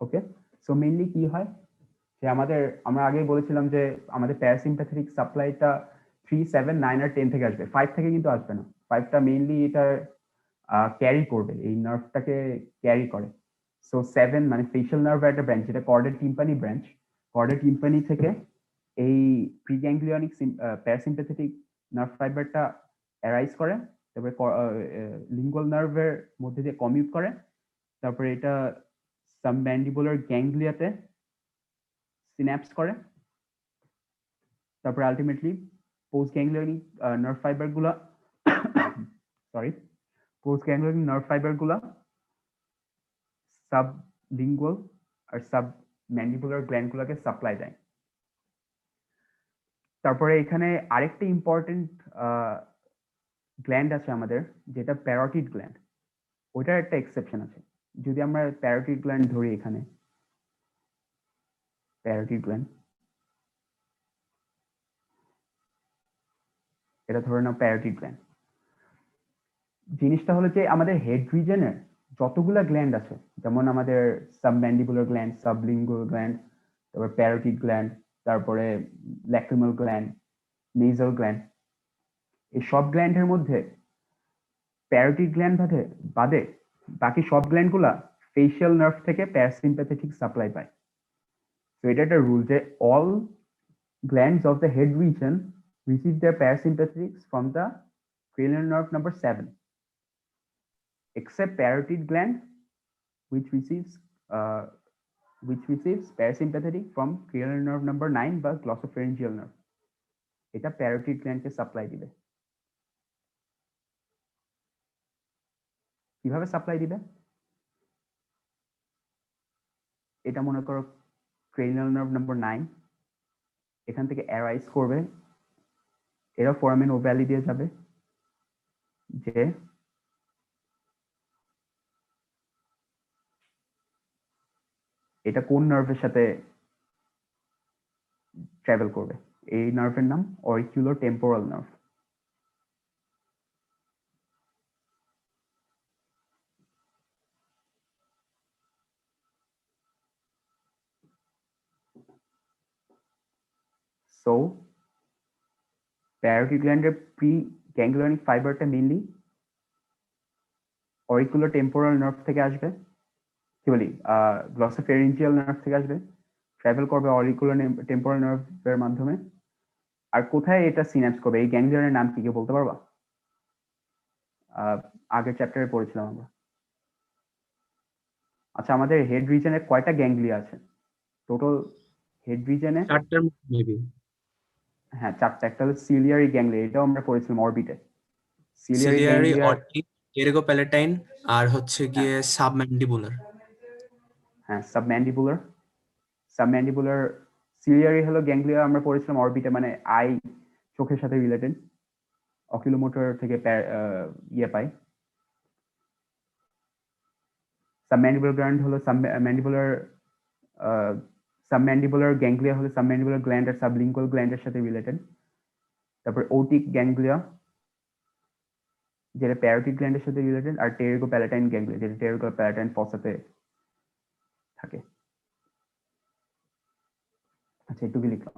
ওকে, সো মেইনলি কি হয়, যে আমরা আগেই বলেছিলাম যে আমাদের প্যারাসিম্প্যাথেটিক সাপ্লাইটা 3, 7, 9 আর 10 থেকে আসবে, 5 থেকে কিন্তু আসবে না। 5টা মেইনলি এটা ক্যারি করবে, এই নার্ভটাকে ক্যারি করে। সো 7 মানে ফেশিয়াল নার্ভ একটা ব্রাঞ্চ, এটা কর্ডা টিম্পানি ব্রাঞ্চ। কর্ডা টিম্পানি থেকে এই প্রিগ্যাংলিয়নিক প্যারাসিম্প্যাথেটিক নার্ভ ফাইবারটা অ্যারাইজ করে, তারপরে লিঙ্গুয়াল নার্ভের মধ্যে দিয়ে কমিউট করে, তারপরে এটা সাবম্যান্ডিবুলার গ্যাংলিয়াতে সিন্যাপস করে, তারপরে আলটিমেটলি পোস্ট গ্যাংলিয়নিক নার্ভ ফাইবার গুলা পোস্ট গ্যাংলিয়নিক নার্ভ ফাইবার গুলা সাবলিঙ্গুয়াল আর সাবম্যান্ডিবুলার গ্ল্যান্ড গুলাকে সাপ্লাই দেয়। তারপরে এখানে আরেকটা ইম্পর্টেন্ট গ্ল্যান্ড আছে আমাদের, যেটা প্যারোটিড গ্ল্যান্ড, ওইটার একটা এক্সেপশন আছে। যদি আমরা প্যারোটিড গ্ল্যান্ড ধরি, এখানে প্যারোটিড গ্ল্যান্ড, এটা ধরে নাও প্যারোটিড গ্ল্যান্ড। জিনিসটা হলো যে আমাদের হেড রিজনের যতগুলা গ্ল্যান্ড আছে, যেমন আমাদের সাবম্যান্ডিবুলার গ্ল্যান্ড, সাবলিঙ্গুয়াল গ্ল্যান্ড, তারপর প্যারোটিড গ্ল্যান্ড, তারপরে ল্যাক্রিমাল গ্ল্যান্ড, নেজাল গ্ল্যান্ড, এই সব গ্ল্যান্ডের মধ্যে প্যারোটিড গ্ল্যান্ড বাদে বাকি সব গ্ল্যান্ডগুলা ফেশিয়াল নার্ভ থেকে প্যারাসিম্প্যাথেটিক সাপ্লাই পায়। তো এটা একটা রুল যে all glands of the head region receive their parasympathetics from the cranial nerve number 7, except parotid gland, which receives parasympathetic from cranial nerve number 9 বা glossopharyngeal nerve. এটা parotid gland কে সাপ্লাই দিবে। কিভাবে সাপ্লাই দিবে? এটা মনে করো cranial nerve number 9 এখান থেকে অ্যারাইজ করবে, এরা ফোরামেন ওভালি দিয়ে যাবে যে এটা কোন নার্ভের সাথে ট্রাভেল করবে। এই নার্ভের নাম auriculotemporal nerve. So parotid গ্ল্যান্ডের প্রি গ্যাংলিয়নিক ফাইবারটা মেইনলি অরিকুলো টেম্পোরাল নার্ভ থেকে আসবে, কি বলি গ্লসোফেরিঞ্জিয়াল নার্ভ থেকে আসবে, ট্রাভেল করবে অরিকুলো টেম্পোরাল নার্ভের মাধ্যমে। আর কোথায় এটা সিনাপস করবে, এই গ্যাংলিয়নের নাম কি কেউ বলতে পারবা? আগের চ্যাপ্টারে পড়েছিলাম আমরা। আচ্ছা, আমাদের হেড রিজনে কয়টা গ্যাংলিয়া আছে টোটাল? হেড রিজনে
4টার মেবি।
হ্যাঁ 4টা। একটা হলো সিলিয়ারি গ্যাংলিয়া, এটাও আমরা পড়েছিলাম অরবিটে। Ciliary
ciliary,
ganglia,
optic, pterygopalatine আর হচ্ছে গিয়ে সাবম্যান্ডিবুলার।
হ্যাঁ সাবম্যান্ডিবুলার সিলিয়ারি হলো গ্যাংলিয়া আমরা পড়েছিলাম অরবিটে, মানে আই চোখের সাথে রিলেটেড, অকিলোমোটর থেকে ইয়ে পাই। সাবম্যান্ডিবুলার গ্ল্যান্ড হলো সাবম্যান্ডিবুলার গ্যাংলিয়া হলো সাবম্যান্ডিবুলার গ্ল্যান্ড আর সাবলিঙ্গুয়াল গ্ল্যান্ডের সাথে রিলেটেড। তারপর ওটিক গ্যাংলিয়া যেটা প্যারোটিড গ্ল্যান্ডের সাথে রিলেটেড, আর টেরিগোপ্যালেটাইন গ্যাংলিয়া যেটা টেরিগোপ্যালেটাইন ফসাতে থাকে। আচ্ছা, একটু কি লিখলাম।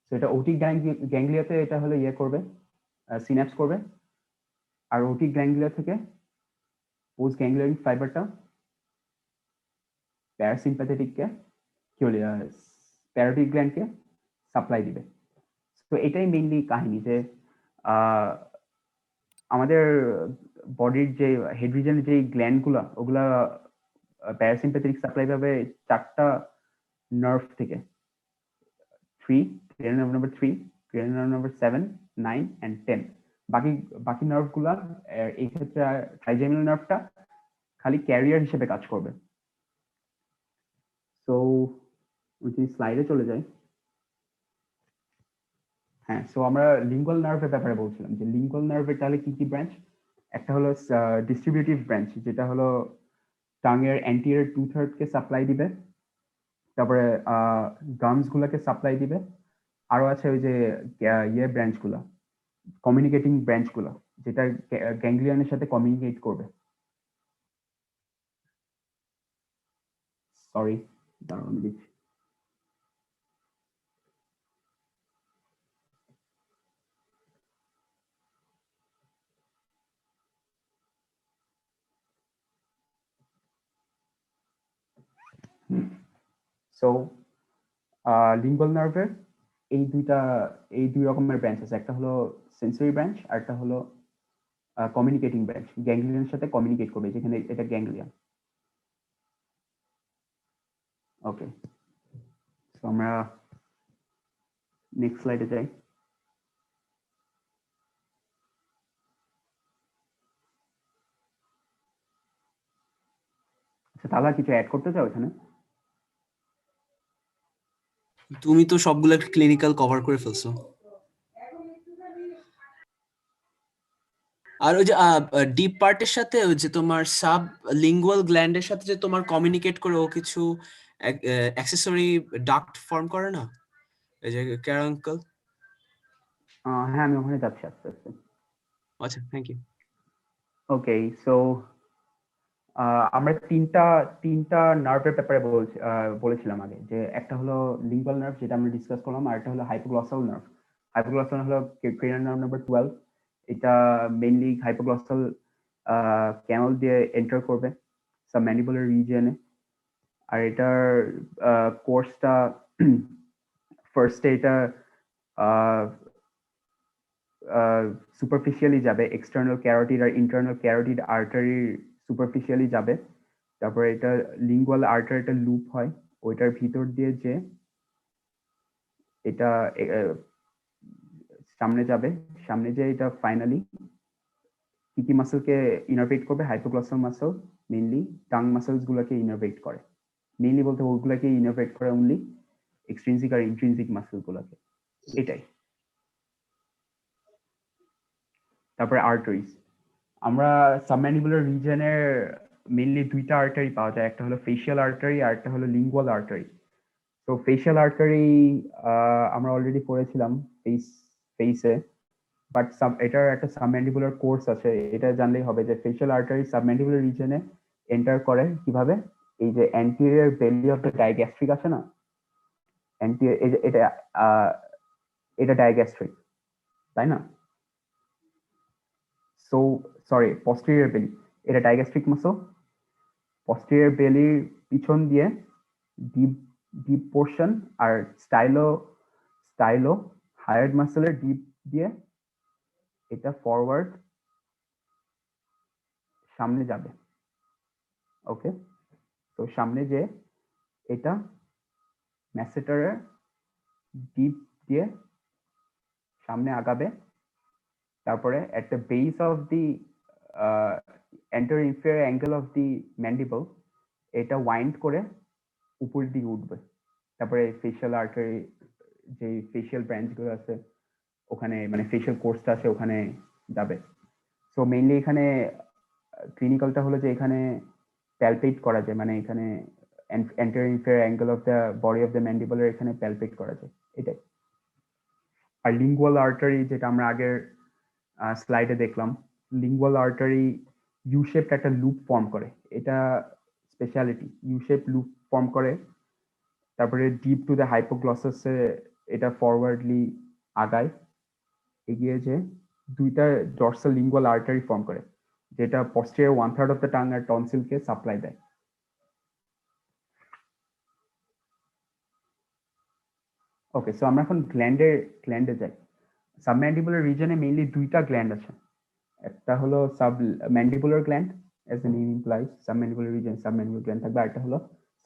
তো এটা ওটিক গ্যাংলিয়াতে এটা হলো ইয়ে করবে, সিনাপস করবে। আর ওটিক গ্যাংলিয়া থেকে পোস্ট গ্যাংলিয়নিক ফাইবারটা প্যারাসিম্প্যাথেটিককে কি বলি প্যারোটিড গ্ল্যান্ডকে সাপ্লাই দিবে। তো এটাই মেইনলি কাহিনী যে আমাদের বডির যে হেড রিজনের যে গ্ল্যান্ডগুলো ওগুলা প্যারাসিম্প্যাথেটিক সাপ্লাই পাবে 4টা নার্ভ থেকে, 3 cranial nerve number 3, cranial nerve number 7, 9 and 10। বাকি নার্ভগুলা এই ক্ষেত্রে ট্রাইজেমিনাল নার্ভটা খালি ক্যারিয়ার হিসেবে কাজ করবে। সো যদি স্লাইডে চলে যাই, হ্যাঁ, সো আমরা লিঙ্গুয়াল নার্ভের ব্যাপারে বলছিলাম যে লিঙ্গুয়াল নার্ভের তাহলে কি কি ব্রাঞ্চ। একটা হলো ডিস্ট্রিবিউটিভ ব্রাঞ্চ, যেটা হলো টাঙের অ্যান্টিরিয়র 2/3 কে সাপ্লাই দিবে, তারপরে গামস গুলাকে সাপ্লাই দিবে। আরো আছে ওই যে ইয়ে ব্রাঞ্চ গুলা, কমিউনিকেটিং ব্রাঞ্চ গুলা, যেটা গ্যাংলিয়নের সাথে কমিউনিকেট করবে। সরি, দাঁড়াও আমি দিচ্ছি। সো লিঙ্গুয়াল নার্ভের এই দুই রকমের ব্রাঞ্চ আছে, একটা হলো সেন্সরি ব্রাঞ্চ আর একটা হলো কমিউনিকেটিং ব্রাঞ্চ, গ্যাংলিয়নের সাথে কমিউনিকেট করবে, যেখানে এটা গ্যাংলিয়ন। ওকে, তো আমরা নেক্সট স্লাইডে যাই। আচ্ছা, তাহলে কিছু অ্যাড করতে চাও এখানে?
তুমি তো সবগুলো ক্লিনিক্যাল কভার করে ফেলছো। আর ওই যে ডিপ পার্টের সাথে ওই যে তোমার সাব লিঙ্গুয়াল গ্ল্যান্ডের সাথে যে তোমার কমিউনিকেট করে ও কিছু অ্যাক্সেসরি ডাক্ট ফর্ম করে না, এই যে ক্যারাঙ্কল।
হ্যাঁ, আমি ওখানে যাচ্ছি আস্তে আস্তে।
আচ্ছা, থ্যাংক ইউ।
ওকে, সো আমরা তিনটা নার্ভের ব্যাপারে বলেছিলাম আগে, যে একটা হলো লিঙ্গুয়াল নার্ভ যেটা আমরা ডিসকাস করলাম, আর একটা হলো হাইপোগ্লসাল নার্ভ। হাইপোগ্লসাল হলো ক্রেনিয়াল নার্ভ নাম্বার 12। এটা মেইনলি হাইপোগ্লসাল ক্যানাল দিয়ে এন্টার করবে, সাবম্যান্ডিবুলার রিজিয়নে। আর এটার কোর্সটা ফার্স্টে এটা সুপারফিশিয়ালি যাবে, এক্সটার্নাল ক্যারোটিড আর ইন্টারনাল ক্যারোটিড আর্টারি সুপারফিশিয়ালি যাবে। তারপরে এটা লিঙ্গুয়াল আর্টারিটা লুপ হয়, ওইটার ভিতর দিয়ে যে এটা সামনে যাবে, সামনে যে এটা ফাইনালি কি কি মাসেলকে ইনারভেট করবে, হাইপোগ্লসাল মাসেল মেইনলি টাং মাসেলস গুলোকে ইনারভেট করে, মেইনলি বলতে ওগুলোকে ইনারভেট করে অনলি এক্সট্রিনসিক আর ইন্ট্রিনসিক মাসেল গুলোকে, এটাই। তারপরে আর্টারিজ, আমরা সাবম্যান্ডিবুলার রিজনের মেইনলি দুইটা আর্টারি পাওয়া যায়, একটা হলো ফেশিয়াল আর্টারি আর একটা হলো লিঙ্গুয়াল আর্টারি। তো ফেশিয়াল আর্টারি আমরা অলরেডি পড়েছিলাম ফেসে, বাট এটার একটা সাবম্যান্ডিবুলার কোর্স আছে, এটা জানলেই হবে যে ফেশিয়াল আর্টারি সাবম্যান্ডিবুলার রিজনে এন্টার করে কিভাবে, এই যে অ্যান্টেরিয়র বেলি অফ দ্য ডাইগ্যাস্ট্রিক আছে না, এটা ডাইগ্যাস্ট্রিক তাই না? সো সরি, পস্টেরিয়র বেলি, এটা ডাইগ্যাস্ট্রিক মাসল। পস্টেরিয়র বেলির পিছন দিয়ে ডিপ ডিপ পোর্শন আর স্টাইলো হায়ার্ড মাসলের ডিপ দিয়ে এটা ফরওয়ার্ড সামনে যাবে। ওকে, তো সামনে যে এটা ম্যাসেটারের ডিপ দিয়ে সামনে আগাবে, তারপরে at the base of the anterior inferior angle of the mandible এটা ওয়াইন্ড করে উপর দিকে উঠবে, তারপরে ফেশিয়াল আর্টারি যে ফেশিয়াল ব্রাঞ্চ গুলো আছে ওখানে, মানে ফেশিয়াল কোর্সটা আছে ওখানে যাবে। সো মেইনলি এখানে ক্লিনিক্যালটা হলো যে এখানে প্যালপেট করা যায়, মানে এখানে anterior inferior angle of the body of the mandible এখানে প্যালপেট করা যায়, এটাই। আর লিঙ্গুয়াল আর্টারি যেটা আমরা আগের স্লাইডে দেখলাম, লিঙ্গুয়াল আর্টারি ইউ শেপ একটা লুপ ফর্ম করে, এটা speciality, you shape loop form করে, তারপরে ডিপ টু দ্য হাইপোগ্লসাসে এটা ফরওয়ার্ডলি আগায়, এগিয়ে যে দুইটা ডর্সাল লিঙ্গুয়াল আর্টারি ফর্ম করে, যেটা পস্টেরিয়র 1/3 অফ দ্য টাং আর টনসিলকে সাপ্লাই দেয়। ওকে, সো আমরা এখন গ্ল্যান্ডে যাই। সাবম্যান্ডিবুলার রিজনে মেইনলি দুইটা গ্ল্যান্ড আছে, একটা হলো submandibular gland, as the name implies submandibular region submandibular gland থাকবে, আর একটা হলো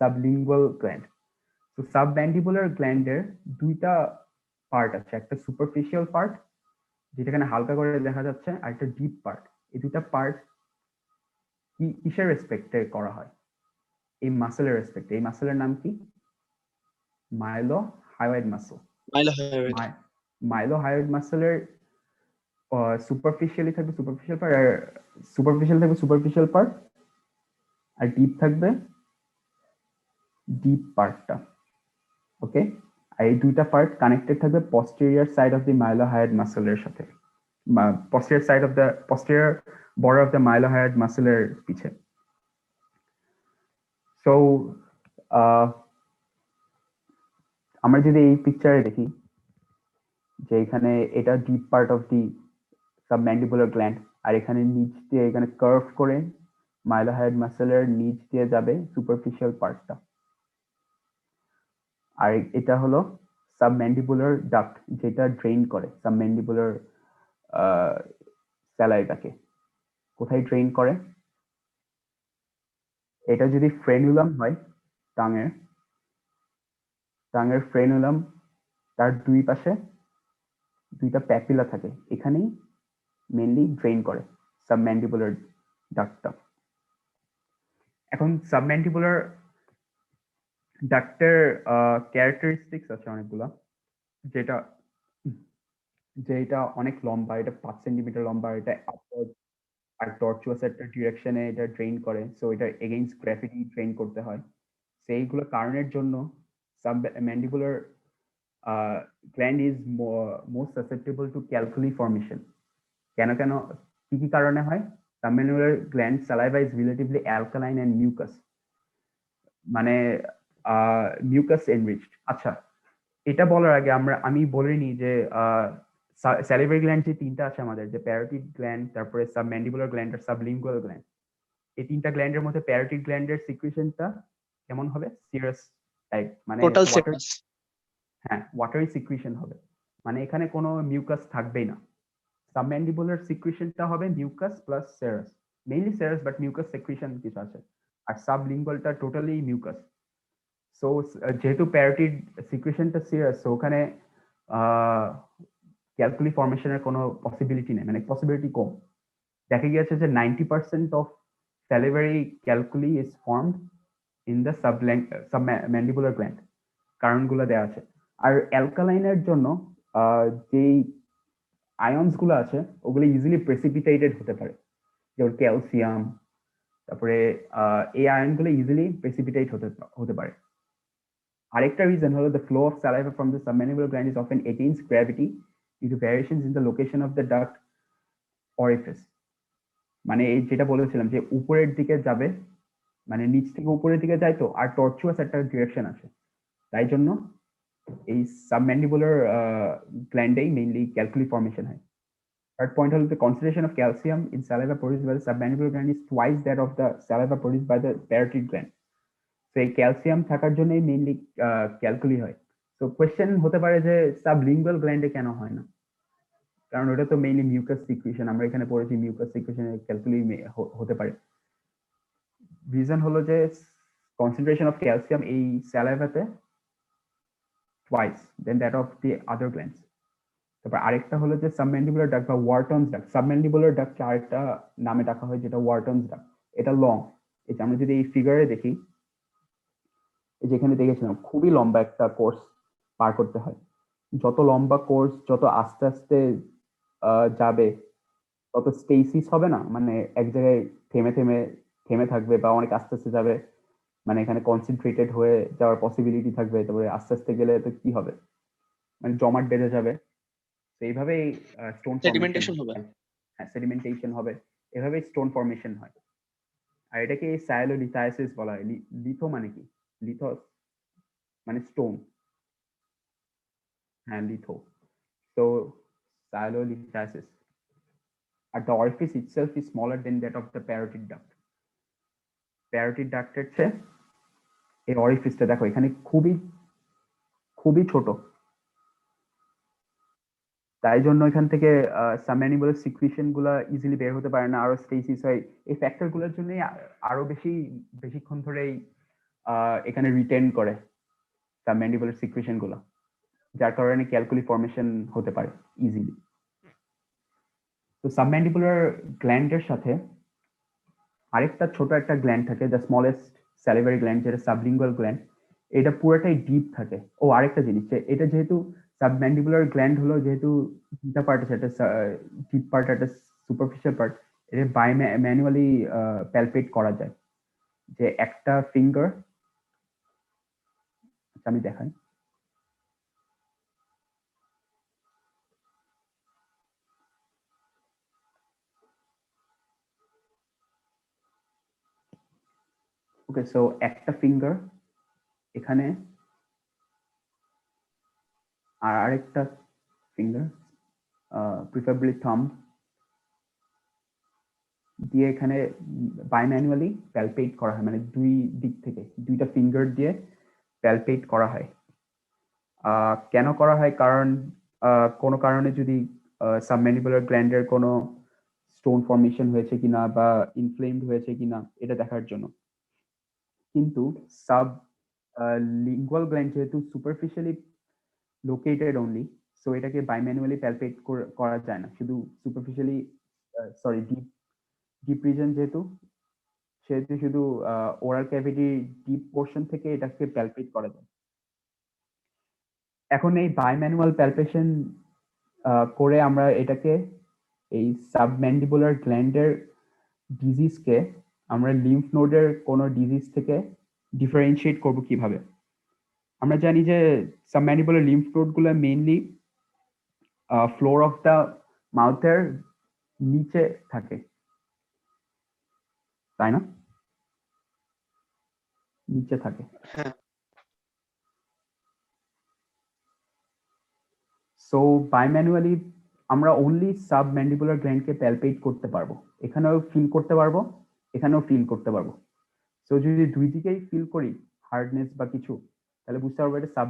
সাবলিঙ্গুয়াল গ্ল্যান্ড। তো সাবম্যান্ডিবুলার গ্ল্যান্ডের দুইটা পার্ট আছে, একটা সুপারফিশিয়াল পার্ট যেটা এখানে হালকা করে দেখা যাচ্ছে, আর একটা ডিপ পার্ট। এই দুইটা পার্ট কিসের রেসপেক্টে করা হয়? এই মাসেলের রেসপেক্টে। এই মাসেলের নাম কি? মাইলোহায়োয়েড মাসল। মাইলোহায়োয়েড মাসেলের সুপারফিশিয়ালি থাকবে সুপারফিশিয়াল পার্ট, আর সুপারফিশিয়াল পার্ট, আর ডিপ থাকবে ডিপ পার্টটা। ওকে, আর এই দুইটা পার্ট কানেক্টেড থাকবে পস্টেরিয়র সাইড অফ দি মাইলোহায়োয়েড মাসেলের সাথে, পস্টেরিয়র বর্ডার অফ দ্য মাইলোহায়োয়েড মাসেলের পিছে। সো আমরা যদি এই পিকচারে দেখি যে এখানে এটা deep part of the submandibular gland, আর এখানে নিচ দিয়ে এখানে কার্ভ করে মাইলোহায়োয়েড মাসেলের নিচ দিয়ে যাবে সুপারফিশিয়াল পার্টটা, আর এটা হলো সাবম্যান্ডিবুলার ডাক্ট যেটা ড্রেন করে সাবম্যান্ডিবুলার স্যালাইভাকে। কোথায় ড্রেন করে? এটা যদি ফ্রেনুলাম হয়, টাঙের ফ্রেনুলাম, তার দুই পাশে দুইটা প্যাপিলা থাকে, এখানেই মেইনলি ড্রেন করে সাবম্যান্ডিবুলার ডাক্টটা। এখন সাবম্যান্ডিবুলার ডাক্টের ক্যারেক্টারিস্টিক্স আছে অনেকগুলা, যেটা অনেক লম্বা, এটা 5 সেন্টিমিটার লম্বা, এটা আপওয়ার্ড আর টর্চুয়াস একটা ডিরেকশনে এটা ড্রেন করে, সো এটা এগেইনস্ট গ্র্যাভিটি ড্রেন করতে হয়। সেইগুলো কারণের জন্য submandibular gland is most susceptible to calculi formation. কেন কি কারণে হয়? Submandibular gland saliva is relatively alkaline and mucous, মানে মিউকাস এনরিচড। আচ্ছা, এটা বলার আগে আমি বলে নিই যে স্যালিভারি গ্ল্যান্ড যে তিনটা আছে আমাদের, যে প্যারোটিড গ্ল্যান্ড, তারপরে সাবম্যান্ডিবুলার গ্ল্যান্ড আর সাবলিঙ্গুয়াল গ্ল্যান্ড। এই তিনটা গ্ল্যান্ডের মধ্যে প্যারোটিড গ্ল্যান্ডের সিক্রিশনটা কেমন হবে? সিরাস টাইপ, মানে
টোটাল
ওয়াটার,
সেকনেস।
হ্যাঁ ওয়াটারি সিক্রিশন হবে, মানে এখানে কোনো মিউকাস থাকবেই না। সাবম্যান্ডিবুলার সিক্রিশনটা হবে mucous plus serous, mainly serous but mucous secretion কিছু আছে, আর সাবলিঙ্গুয়ালটা টোটালি মিউকাস। সো যেহেতু প্যারোটিড সিক্রিশনটা সিরাস, সো ওখানে ক্যালকুলি ফর্মেশনের কোনো পসিবিলিটি নেই, মানে পসিবিলিটি কম। দেখা গিয়েছে যে 90% of salivary calculi is formed in the submandibular gland, কারণগুলো দেওয়া আছে। আর অ্যালকালাইনের জন্য যেই আয়ন্স গুলো আছে ওগুলো ইজিলি প্রেসিপিটেটেড হতে পারে, যেমন ক্যালসিয়াম, তারপরে এই আয়নগুলো ইজিলি প্রেসিপিটেট হতে পারে। আরেকটা রিজন হলো the flow of saliva from the submandibular gland is often against gravity due to variations in the location of the duct orifice। মানে এই যেটা বলেছিলাম যে উপরের দিকে যাবে, মানে নিচ থেকে উপরের দিকে যায় তো, আর টর্চুয়াস একটা ডিরেকশন আছে, তাই জন্য এই সাবম্যান্ডিবুলার গ্ল্যান্ডেই মেইনলি ক্যালকুলি ফর্মেশন হয়। Third point হলো the concentration of calcium in saliva produced by the submandibular gland is twice that of the saliva produced by the parotid gland। তো এই ক্যালসিয়াম থাকার জন্যই মেইনলি ক্যালকুলি হয়। তো কোয়েশ্চেন হতে পারে যে সাবলিঙ্গুয়াল গ্ল্যান্ডে কেন হয় না, কারণ ওটা তো মেইনলি মিউকাস সিক্রিশন, আমরা এখানে পড়েছি মিউকাস সিক্রিশনে ক্যালকুলি হতে পারে। রিজন হলো যে কনসেন্ট্রেশন অফ ক্যালসিয়াম এই স্যালাইভাতে twice than that of the other glands। তারপর আরেকটা হলো যে সাবম্যান্ডিবুলার ডাক্ট বা ওয়ার্টনস ডাক্ট, সাবম্যান্ডিবুলার ডাক্টকে আরেকটা নামে ডাকা হয় যেটা ওয়ার্টনস ডাক্ট। এটা লং, এই যে আমরা যদি এই ফিগারে দেখি, এই যেখানে দেখেছিলাম খুবই লম্বা একটা কোর্স পার করতে হয়। যত লম্বা কোর্স, যত আস্তে আস্তে যাবে, তত স্টেসিস হবে না, মানে এক জায়গায় থেমে থেমে থেমে থাকবে বা অনেক আস্তে আস্তে যাবে, মানে এখানে কনসেন্ট্রেটেড হয়ে যাওয়ার পসিবিলিটি থাকবে। তারপরে আস্তে আস্তে গেলে তো কি হবে, মানে জমাট বেঁধে যাবে। তো এইভাবেই স্টোন
সেডিমেন্টেশন হবে।
হ্যাঁ সেডিমেন্টেশন হবে, এভাবেই স্টোন ফর্মেশন হয়। আর এটাকে সায়ালোলিথায়াসিস বলা হয়। লিথো মানে কি? লিথস মানে স্টোন, হ্যাঁ লিথো। তো সায়ালোলিথায়াসিস। আর the orifice itself is smaller than that of the parotid duct। Parotid ডাক্টের চেয়ে এই অরিফিসটা দেখো এখানে খুবই খুবই ছোট, তাই জন্য এখান থেকে সাবম্যান্ডিবুলার সিক্রিশন গুলা ইজিলি বের হতে পারে না, আরো স্টেসিস হয়। এই ফ্যাক্টর গুলোর জন্য আরো বেশিক্ষণ ধরেই এখানে রিটেন করে সাবম্যান্ডিবুলার সিক্রিশন গুলো, যার কারণে ক্যালকুলি ফর্মেশন হতে পারে ইজিলি। তো সাবম্যান্ডিবুলার গ্ল্যান্ডের সাথে আরেকটা ছোট একটা গ্ল্যান্ড থাকে, দ্য স্মলেস্ট স্যালিভারি গ্ল্যান্ড, যেটা সাবলিঙ্গুয়াল গ্ল্যান্ড। এটা পুরোটাই ডিপ থাকে। ও আরেকটা জিনিস, এটা যেহেতু সাবম্যান্ডিবুলার গ্ল্যান্ড হলো, যেহেতু দুটা পার্ট আছে, একটা ডিপ পার্ট একটা সুপারফিশিয়াল পার্ট, এটা ম্যানুয়ালি প্যালপেট করা যায়। যে একটা ফিঙ্গার, আমি দেখাই, ওকে। সো একটা ফিঙ্গার এখানে, আর আরেকটা ফিঙ্গার প্রিফারেবলি থাম্ব দিয়ে এখানে বাইম্যানুয়ালি প্যালপেট করা হয়, মানে দুই দিক থেকে দুইটা ফিঙ্গার দিয়ে প্যালপেট করা হয়। কেন করা হয়? কারণ কোনো কারণে যদি সাবম্যান্ডিবুলার গ্ল্যান্ডের কোনো স্টোন ফর্মেশন হয়েছে কিনা বা ইনফ্লেমড হয়েছে কিনা এটা দেখার জন্য। কিন্তু সাব লিঙ্গুয়াল গ্ল্যান্ড যেহেতু সুপারফিশিয়ালি লোকেটেড অনলি, সো এটাকে বাইম্যানুয়ালি প্যালপেট করা যায় না, শুধু সুপারফিশিয়ালি, সরি ডিপ রিজন যেহেতু, সেহেতু শুধু ওরাল ক্যাভিটি ডিপ পোর্শন থেকে এটাকে প্যালপেট করা যায়। এখন এই বাইম্যানুয়াল প্যালপেশন করে আমরা এটাকে, এই সাবম্যান্ডিবুলার গ্ল্যান্ডের ডিজিজকে আমরা লিম্ফ নোডের কোনো ডিজিজ থেকে ডিফারেন্সিয়েট করব কিভাবে? আমরা জানি যে সাবম্যান্ডিবুলার লিম্ফ নোডগুলো মেইনলি ফ্লোর অফ দ্য মাউথের নিচে থাকে, তাই না? নিচে থাকে।
হ্যাঁ।
সো বাইম্যানুয়ালি আমরা অনলি সাবম্যান্ডিবুলার গ্ল্যান্ডকে প্যালপেট করতে পারবো, এখানেও ফিল করতে পারবো, এখানেও ফিল করতে পারবো। সো যদি দুই দিকেই ফিল করি হার্ডনেস বা কিছু, তাহলে বুঝতে পারবো এটা সাব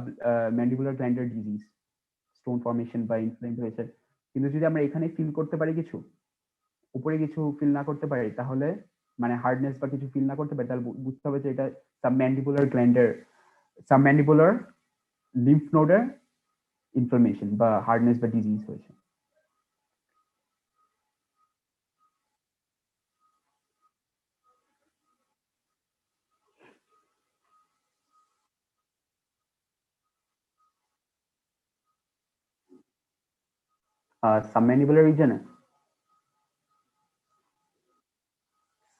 ম্যান্ডিবুলার গ্ল্যান্ডের ডিজিজ, স্টোন ফর্মেশন বা ইনফ্লেমড হয়েছে। কিন্তু যদি আমরা এখানে ফিল করতে পারি কিছু, উপরে কিছু ফিল না করতে পারি, তাহলে মানে হার্ডনেস বা কিছু ফিল না করতে পারি, তাহলে বুঝতে হবে যে এটা সাবম্যান্ডিবুলার গ্ল্যান্ডের, সাবম্যান্ডিবুলার লিম্ফ নোডের ইনফ্লামেশন বা হার্ডনেস বা ডিজিজ হয়েছে। সাবম্যান্ডিবুলার রিজনে,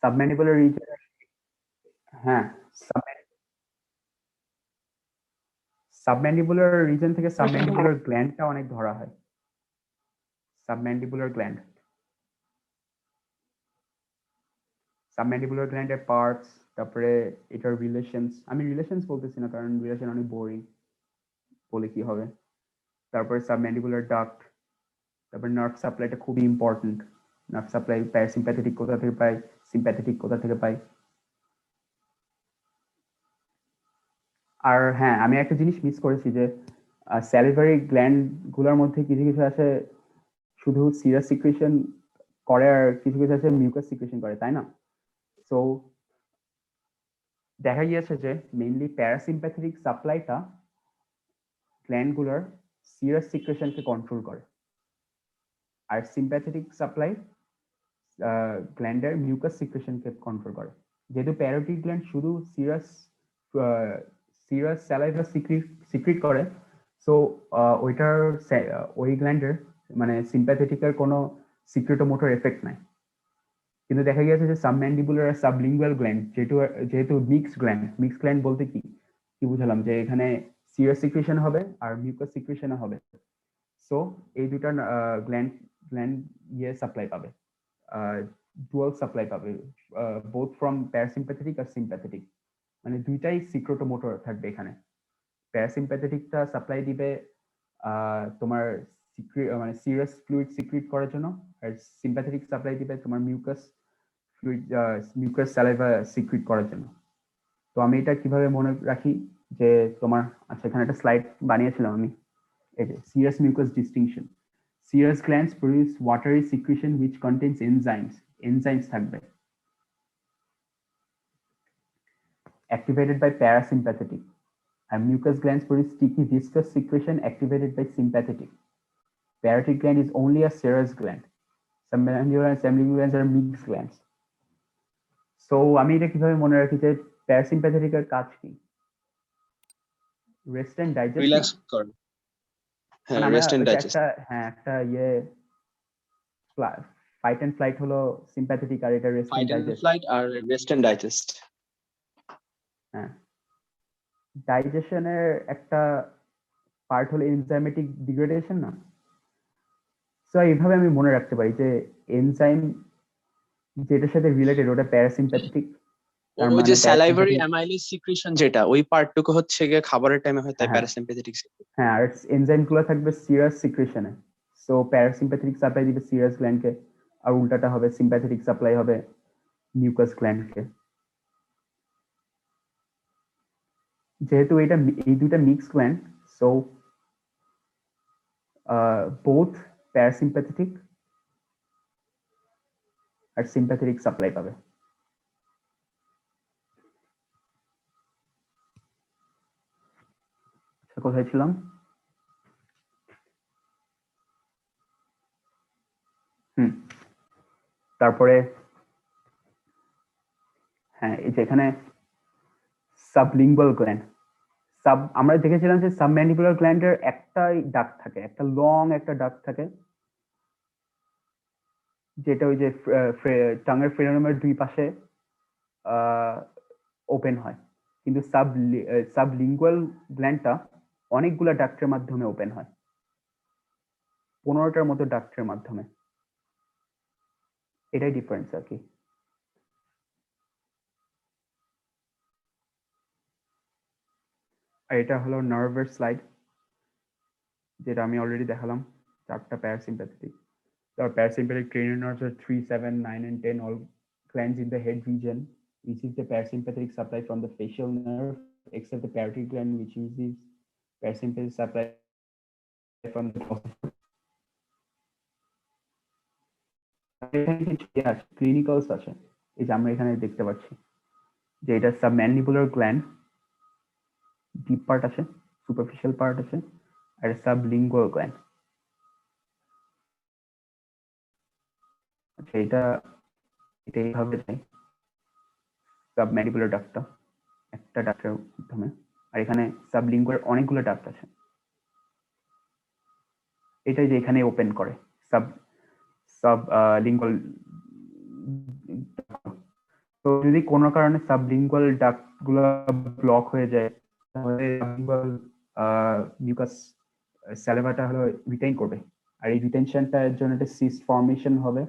সাবম্যান্ডিবুলার রিজনে, হ্যাঁ, সাবম্যান্ডিবুলার রিজন থেকে সাবম্যান্ডিবুলার গ্ল্যান্ডটা অনেক ধরা হয়। সাবম্যান্ডিবুলার গ্ল্যান্ড, সাবম্যান্ডিবুলার গ্ল্যান্ডের পার্টস, তারপরে এটার রিলেশনস, আমি রিলেশনস বলতেছি না কারণ রিলেশন অনেক বোরিং, বলে কি হবে। তারপরে সাবম্যান্ডিবুলার ডাক্ট, তারপরে নার্ভ সাপ্লাইটা খুবই ইম্পর্টেন্ট। নার্ভ সাপ্লাই প্যারাসিম্প্যাথেটিক কোথা থেকে পাই, সিম্প্যাথেটিক কোথা থেকে পাই। আর হ্যাঁ, আমি একটা জিনিস মিস করেছি যে স্যালিভারি গ্ল্যান্ড গুলোর মধ্যে কিছু কিছু আছে শুধু সিরাস সিক্রেশন করে, আর কিছু কিছু আছে মিউকাস সিক্রেশন করে, তাই না? সো দেখা গিয়েছে যে মেইনলি প্যারাসিম্প্যাথেটিক সাপ্লাইটা গ্ল্যান্ডগুলোর সিরাস সিক্রেশনকে কন্ট্রোল করে, আর সিম্প্যাথেটিক সাপ্লাই গ্ল্যান্ডের মিউকাস সিক্রেশনকে কন্ট্রোল করে। যেহেতু প্যারোটিড গ্ল্যান্ড শুধু সিরাস সিরাস স্যালাইভা সিক্রিট করে, সো ওইটার ওই গ্ল্যান্ডের মানে সিম্প্যাথেটিকের কোনো সিক্রেটোমোটর এফেক্ট নাই। কিন্তু দেখা গিয়েছে যে সাবম্যান্ডিবুলার আর সাবলিঙ্গুয়াল গ্ল্যান্ড যেহেতু মিক্স গ্ল্যান্ড বলতে কি কি বুঝালাম, যে এখানে সিরাস সিক্রেশন হবে আর মিউকাস সিক্রেশন হবে। সো এই দুটা গ্ল্যান্ড গ্ল্যান্ড ইয়ে সাপ্লাই পাবে, ডুয়াল সাপ্লাই পাবে, বোথ ফ্রম প্যারাসিম্প্যাথেটিক আর সিম্প্যাথেটিক, মানে দুইটাই সিক্রেটোমোটর থাকবে এখানে। প্যারাসিম্প্যাথেটিকটা সাপ্লাই দিবে তোমার মানে সিরাস ফ্লুইড সিক্রিট করার জন্য, আর সিম্প্যাথেটিক সাপ্লাই দিবে তোমার mucus fluid, mucus saliva secrete করার জন্য। তো আমি এটা কিভাবে মনে রাখি যে তোমার, আচ্ছা এখানে একটা স্লাইড বানিয়েছিলাম আমি, এই যে serous mucus distinction. Serous glands produce watery secretion which contains enzymes. Enzymes থাকবে activated by parasympathetic, and mucous glands produce sticky viscous secretion activated by sympathetic. Parotid gland is only a serous gland. Submandibular and sublingual glands are mixed glands. So আমি এটা কিভাবে মনে রাখি যে প্যারাসিম্প্যাথেটিক এর কাজ কি? রেস্ট এন্ড ডাইজেস্ট,
রিল্যাক্স কর। হ্যাঁ,
মানে
রেস্ট এন্ড ডাইজেস্ট।
একটা ইয়ে ফাইট এন্ড ফ্লাইট হলো সিম্প্যাথেটিক, আর এটা rest and
fight and
digest.
Flight আর রেস্ট এন্ড ডাইজেস্ট।
হ্যাঁ, ডাইজেশনের একটা পার্ট হলো এনজাইমেটিক ডিগ্রেডেশন না? সো এইভাবে আমি মনে রাখতে পারি যে এনজাইম যেটার সাথে রিলেটেড ওটা প্যারাসিম্প্যাথেটিক, তার
ওই
মানে
যে স্যালাইভারি অ্যামাইলেজ সিক্রেশন যেটা ওই পার্টটুকু হচ্ছে গিয়ে খাবারের টাইমে হয়, তাই
হ্যাঁ।
প্যারাসিম্প্যাথেটিক।
হ্যাঁ, আর এনজাইম গুলো থাকবে সিরাস সিক্রেশনে। সো প্যারাসিম্প্যাথেটিক সাপ্লাই দিবে সিরাস গ্ল্যান্ডকে, আর উল্টাটা হবে সিম্প্যাথেটিক সাপ্লাই হবে মিউকাস গ্ল্যান্ডকে। যেহেতু এই দুটা mix gland, so both parasympathetic আর সিম্প্যাথেটিক সাপ্লাই পাবে। কোথায় ছিলাম? তারপরে হ্যাঁ, এই যে এখানে সাবলিঙ্গুয়াল গ্ল্যান্ড, আমরা দেখেছিলাম যে সাবম্যান্ডিবুলার গ্ল্যান্ডের একটাই ডাক্ট থাকে, একটা লং একটা ডাক্ট থাকে, যেটা ওই যে টাঙের ফ্রেনামের দুই পাশে ওপেন হয়। কিন্তু সাবলিঙ্গুয়াল গ্ল্যান্ডটা অনেকগুলো ডাক্টের মাধ্যমে ওপেন হয়, 15টার মতো ডাক্টের মাধ্যমে। এটাই ডিফারেন্স আর কি। আর এটা হলো নার্ভের স্লাইড, যেটা আমি অলরেডি দেখালাম, 4টা parasympathetic. Our parasympathetic cranial nerves are 3, 7, 9, and 10 all glands in the head region receive the parasympathetic supply from the facial nerve, except the parotid gland, which receives parasympathetic supply from the ক্লিনিক্যালস আছে, এই যে আমরা এখানে দেখতে পাচ্ছি যে এটা সাবম্যান্ডিবুলার গ্ল্যান্ড, ডিপ পার্ট আছে, সুপারফিশিয়াল পার্ট আছে, আর সাবলিঙ্গুয়াল গ্ল্যান্ড। আচ্ছা, এটা এইভাবে যায় সাবম্যান্ডিবুলার ডাক্টটা, একটা ডাক্টের মাধ্যমে, আর এখানে সাবলিঙ্গুয়ার অনেকগুলো ডাক্ট আছে। এটাই যে এখানে ওপেন করে সাবলিঙ্গুয়াল। তো যদি কোনো কারণে সাবলিঙ্গুয়াল ডাক্ট গুলো ব্লক হয়ে যায়, তাহলে সাবলিঙ্গুয়াল মিউকাস স্যালিভাটা হলো রিটেইন করবে, আর এই রিটেনশনটার জন্য একটা সিস্ট ফর্মেশন হবে,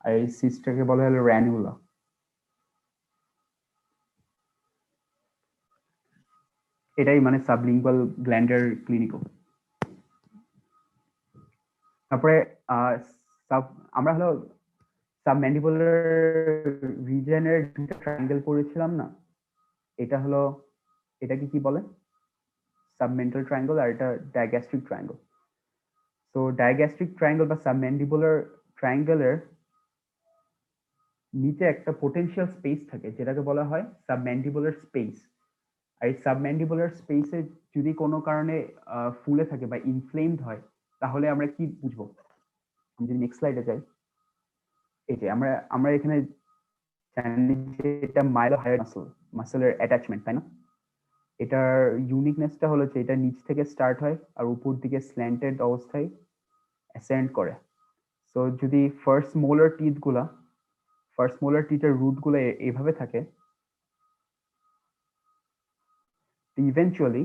আর এই সিস্টটাকে বলা হলো র্যানুলা। এটাই মানে সাবলিঙ্গুয়াল গ্ল্যান্ডের ক্লিনিকও। তারপরে আমরা হলো সাবম্যান্ডিবুলার রিজনের দুটো ট্রায়াঙ্গেল পড়েছিলাম না, এটাকে কি বলে? সাবমেন্টাল ট্রায়াঙ্গেল, আর এটা ডায়াগ্যাস্ট্রিক ট্রায়াঙ্গেল। তো ডায়াগ্যাস্ট্রিক ট্রায়াঙ্গেল বা সাবম্যান্ডিবুলার ট্রায়াঙ্গেলের নিচে একটা পোটেনশিয়াল স্পেস থাকে, যেটাকে বলা হয় সাবম্যান্ডিবুলার স্পেস। আর এই সাবম্যান্ডিবুলার স্পেসে যদি কোনো কারণে ফুলে থাকে বা ইনফ্লেমড হয়, তাহলে আমরা কি বুঝবো? আমি যদি নেক্সট স্লাইডে যাই, এই যে আমরা এখানে জানি যে এটা মাইলোহাইড মাসলের অ্যাটাচমেন্ট, তাই না? এটার ইউনিকনেসটা হলো যে এটা নিচ থেকে স্টার্ট হয় আর উপর দিকে স্ল্যান্টেড অবস্থায় অ্যাসেন্ড করে। সো যদি ফার্স্ট মোলার টিথের রুট গুলো এইভাবে থাকে, ইভেন্চুয়ালি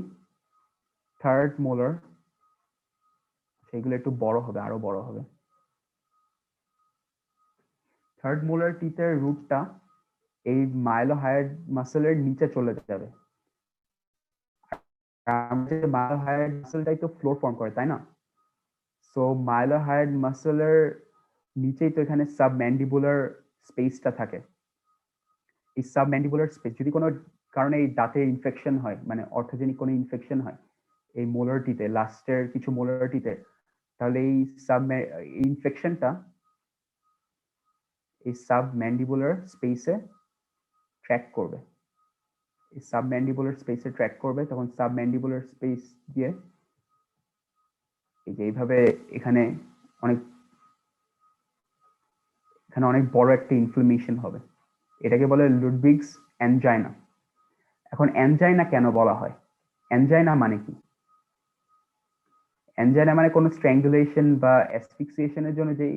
থার্ড মোলার সেগুলো একটু বড় হবে, আরো বড় হবে। থার্ড মোলার টিথের রুটটা এই মাইলোহাইড মাসলের নিচে চলে যাবে। মাইলোহাইড মাসলটাই তো ফ্লোর ফর্ম করে, তাই না? সো মাইলোহাইড মাসলের নিচেই তো এখানে সাবম্যান্ডিবুলার স্পেসটা থাকে। এই সাবম্যান্ডিবুলার স্পেস যদি কোনো কারণে এই দাঁতে ইনফেকশন হয়, মানে অর্থোজেনিক কোনো ইনফেকশন হয় এই মোলারটিতে, লাস্টের কিছু মোলারটিতে, তাহলে এই ইনফেকশনটা এই সাবম্যান্ডিবুলার স্পেসে ট্র্যাক করবে। এই সাবম্যান্ডিবুলার স্পেসে ট্র্যাক করবে, তখন সাবম্যান্ডিবুলার স্পেস দিয়ে এই যে এইভাবে এখানে অনেক বড় একটা ইনফ্লামেশন হবে। এটাকে বলে লুডভিগস অ্যানজাইনা। এখন অ্যানজাইনা কেন বলা হয়? অ্যানজাইনা মানে কি? অ্যানজাইনা মানে কোনো স্ট্র্যাঙ্গুলেশন বা অ্যাসফিক্সিয়েশনের জন্য যে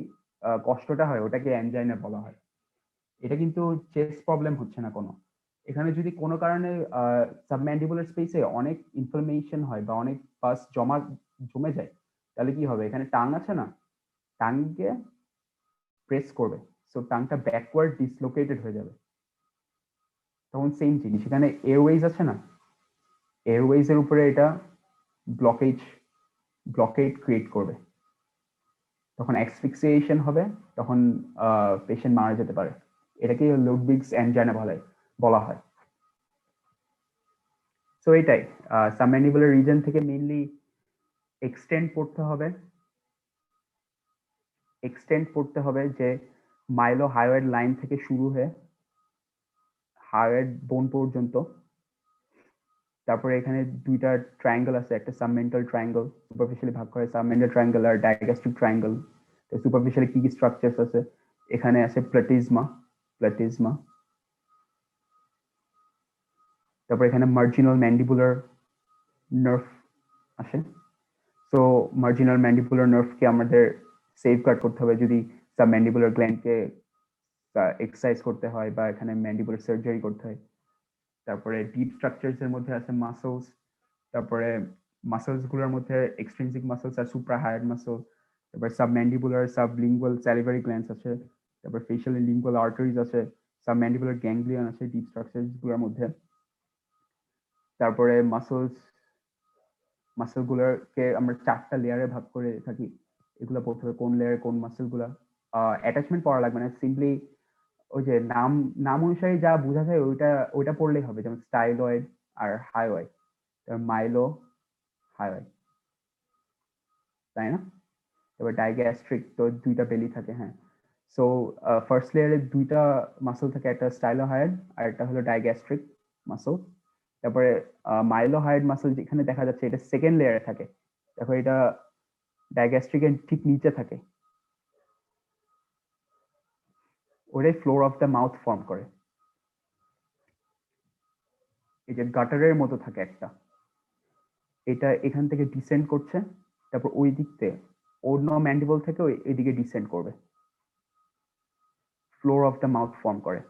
কষ্টটা হয়, ওটাকে অ্যানজাইনা বলা হয়। এটা কিন্তু চেস্ট প্রবলেম হচ্ছে না কোনো। এখানে যদি কোনো কারণে সাবম্যান্ডিবুলার স্পেসে অনেক ইনফ্লামেশন হয় বা অনেক পাস জমে যায়, তাহলে কি হবে? এখানে টাং আছে না, টাংকে প্রেস করবে, সো টাংটা ব্যাকওয়ার্ড ডিসলোকেটেড হয়ে যাবে। তখন সেম জিনিস, এখানে এয়ারওয়েজ আছে না, এয়ারওয়েজ এর উপরে এটা ব্লকেট ক্রিয়েট করবে, তখন অ্যাসফিক্সিয়েশন হবে, তখন পেশেন্ট মারা যেতে পারে। এটাকে লুডভিগস অ্যানজাইনা বলা হয়। সো এটাই সাবম্যান্ডিবুলার রিজন থেকে মেইনলি এক্সটেন্ড পড়তে হবে যে মাইলোহায়োয়েড লাইন থেকে শুরু হয়ে হায়োয়েড বোন পর্যন্ত। তারপরে এখানে দুইটা ট্রায়াঙ্গেল আছে, একটা সাবমেন্টাল ট্রায়াঙ্গেল, সুপারফিশিয়ালি ভাগ করে সাবমেন্টাল ট্রায়াঙ্গেল আর ডায়াগ্যাস্ট্রিক ট্রায়াঙ্গেল। তো সুপারফিশিয়ালি কি কি স্ট্রাকচারস আছে? এখানে আছে প্লাটিজমা, তারপর এখানে মার্জিনাল ম্যান্ডিবুলার নার্ভ আছে। সো মার্জিনাল ম্যান্ডিবুলার নার্ভকে আমাদের সেফগার্ড করতে হবে যদি সাবম্যান্ডিবুলার গ্ল্যান্ডকে এক্সারসাইজ করতে হয় বা এখানে ম্যান্ডিবুলার সার্জারি করতে হয়। তারপরে ডিপ স্ট্রাকচারস এর মধ্যে আছে মাসলস, তারপরে মাসলস গুলোর মধ্যে এক্সট্রিনসিক মাসলস আর সুপ্রাহায়োয়েড মাসল, তারপরে সাবম্যান্ডিবুলার সাবলিঙ্গুয়াল স্যালিভারি গ্ল্যান্ডস আছে, তারপর ফেশিয়াল লিঙ্গুয়াল আর্টারিজ আছে, সাবম্যান্ডিবুলার গ্যাংলিয়ন আছে ডিপ স্ট্রাকচারস গুলোর মধ্যে। তারপরে মাসলগুলোকে আমরা 4টা লেয়ারে ভাগ করে থাকি, এগুলো পড়তে হবে কোন লেয়ারে কোন মাসলগুলা। অ্যাটাচমেন্ট পড়া লাগবে না, সিম্পলি ওই যে নাম নাম অনুসারে যা বোঝা যায় ওইটা ওইটা পড়লেই হবে, যেমন স্টাইলয়েড আর হাইওয়েড, মাইলো হাইওয়েড, তাই না? এবার ডাইগ্যাস্ট্রিক তো দুইটা বেলি থাকে, হ্যাঁ। সো ফার্স্ট লেয়ারে দুইটা মাসল থাকে, একটা স্টাইলোহাইড আর একটা হলো ডাইগ্যাস্ট্রিক মাসল। তারপরে মাইলোহাইড মাসল যেখানে দেখা যাচ্ছে এটা সেকেন্ড লেয়ারে থাকে, দেখো এটা ডাইগ্যাস্ট্রিকের ঠিক নিচে থাকে, ওটাই floor of the mouth form করে। এই যে গাটারের মতো থাকে একটা, এটা এখান থেকে ডিসেন্ড করছে, তারপর ওই দিক থেকে অন্য ম্যান্ডিবল থেকে এইদিকে ডিসেন্ড করবে, floor of the mouth form করে।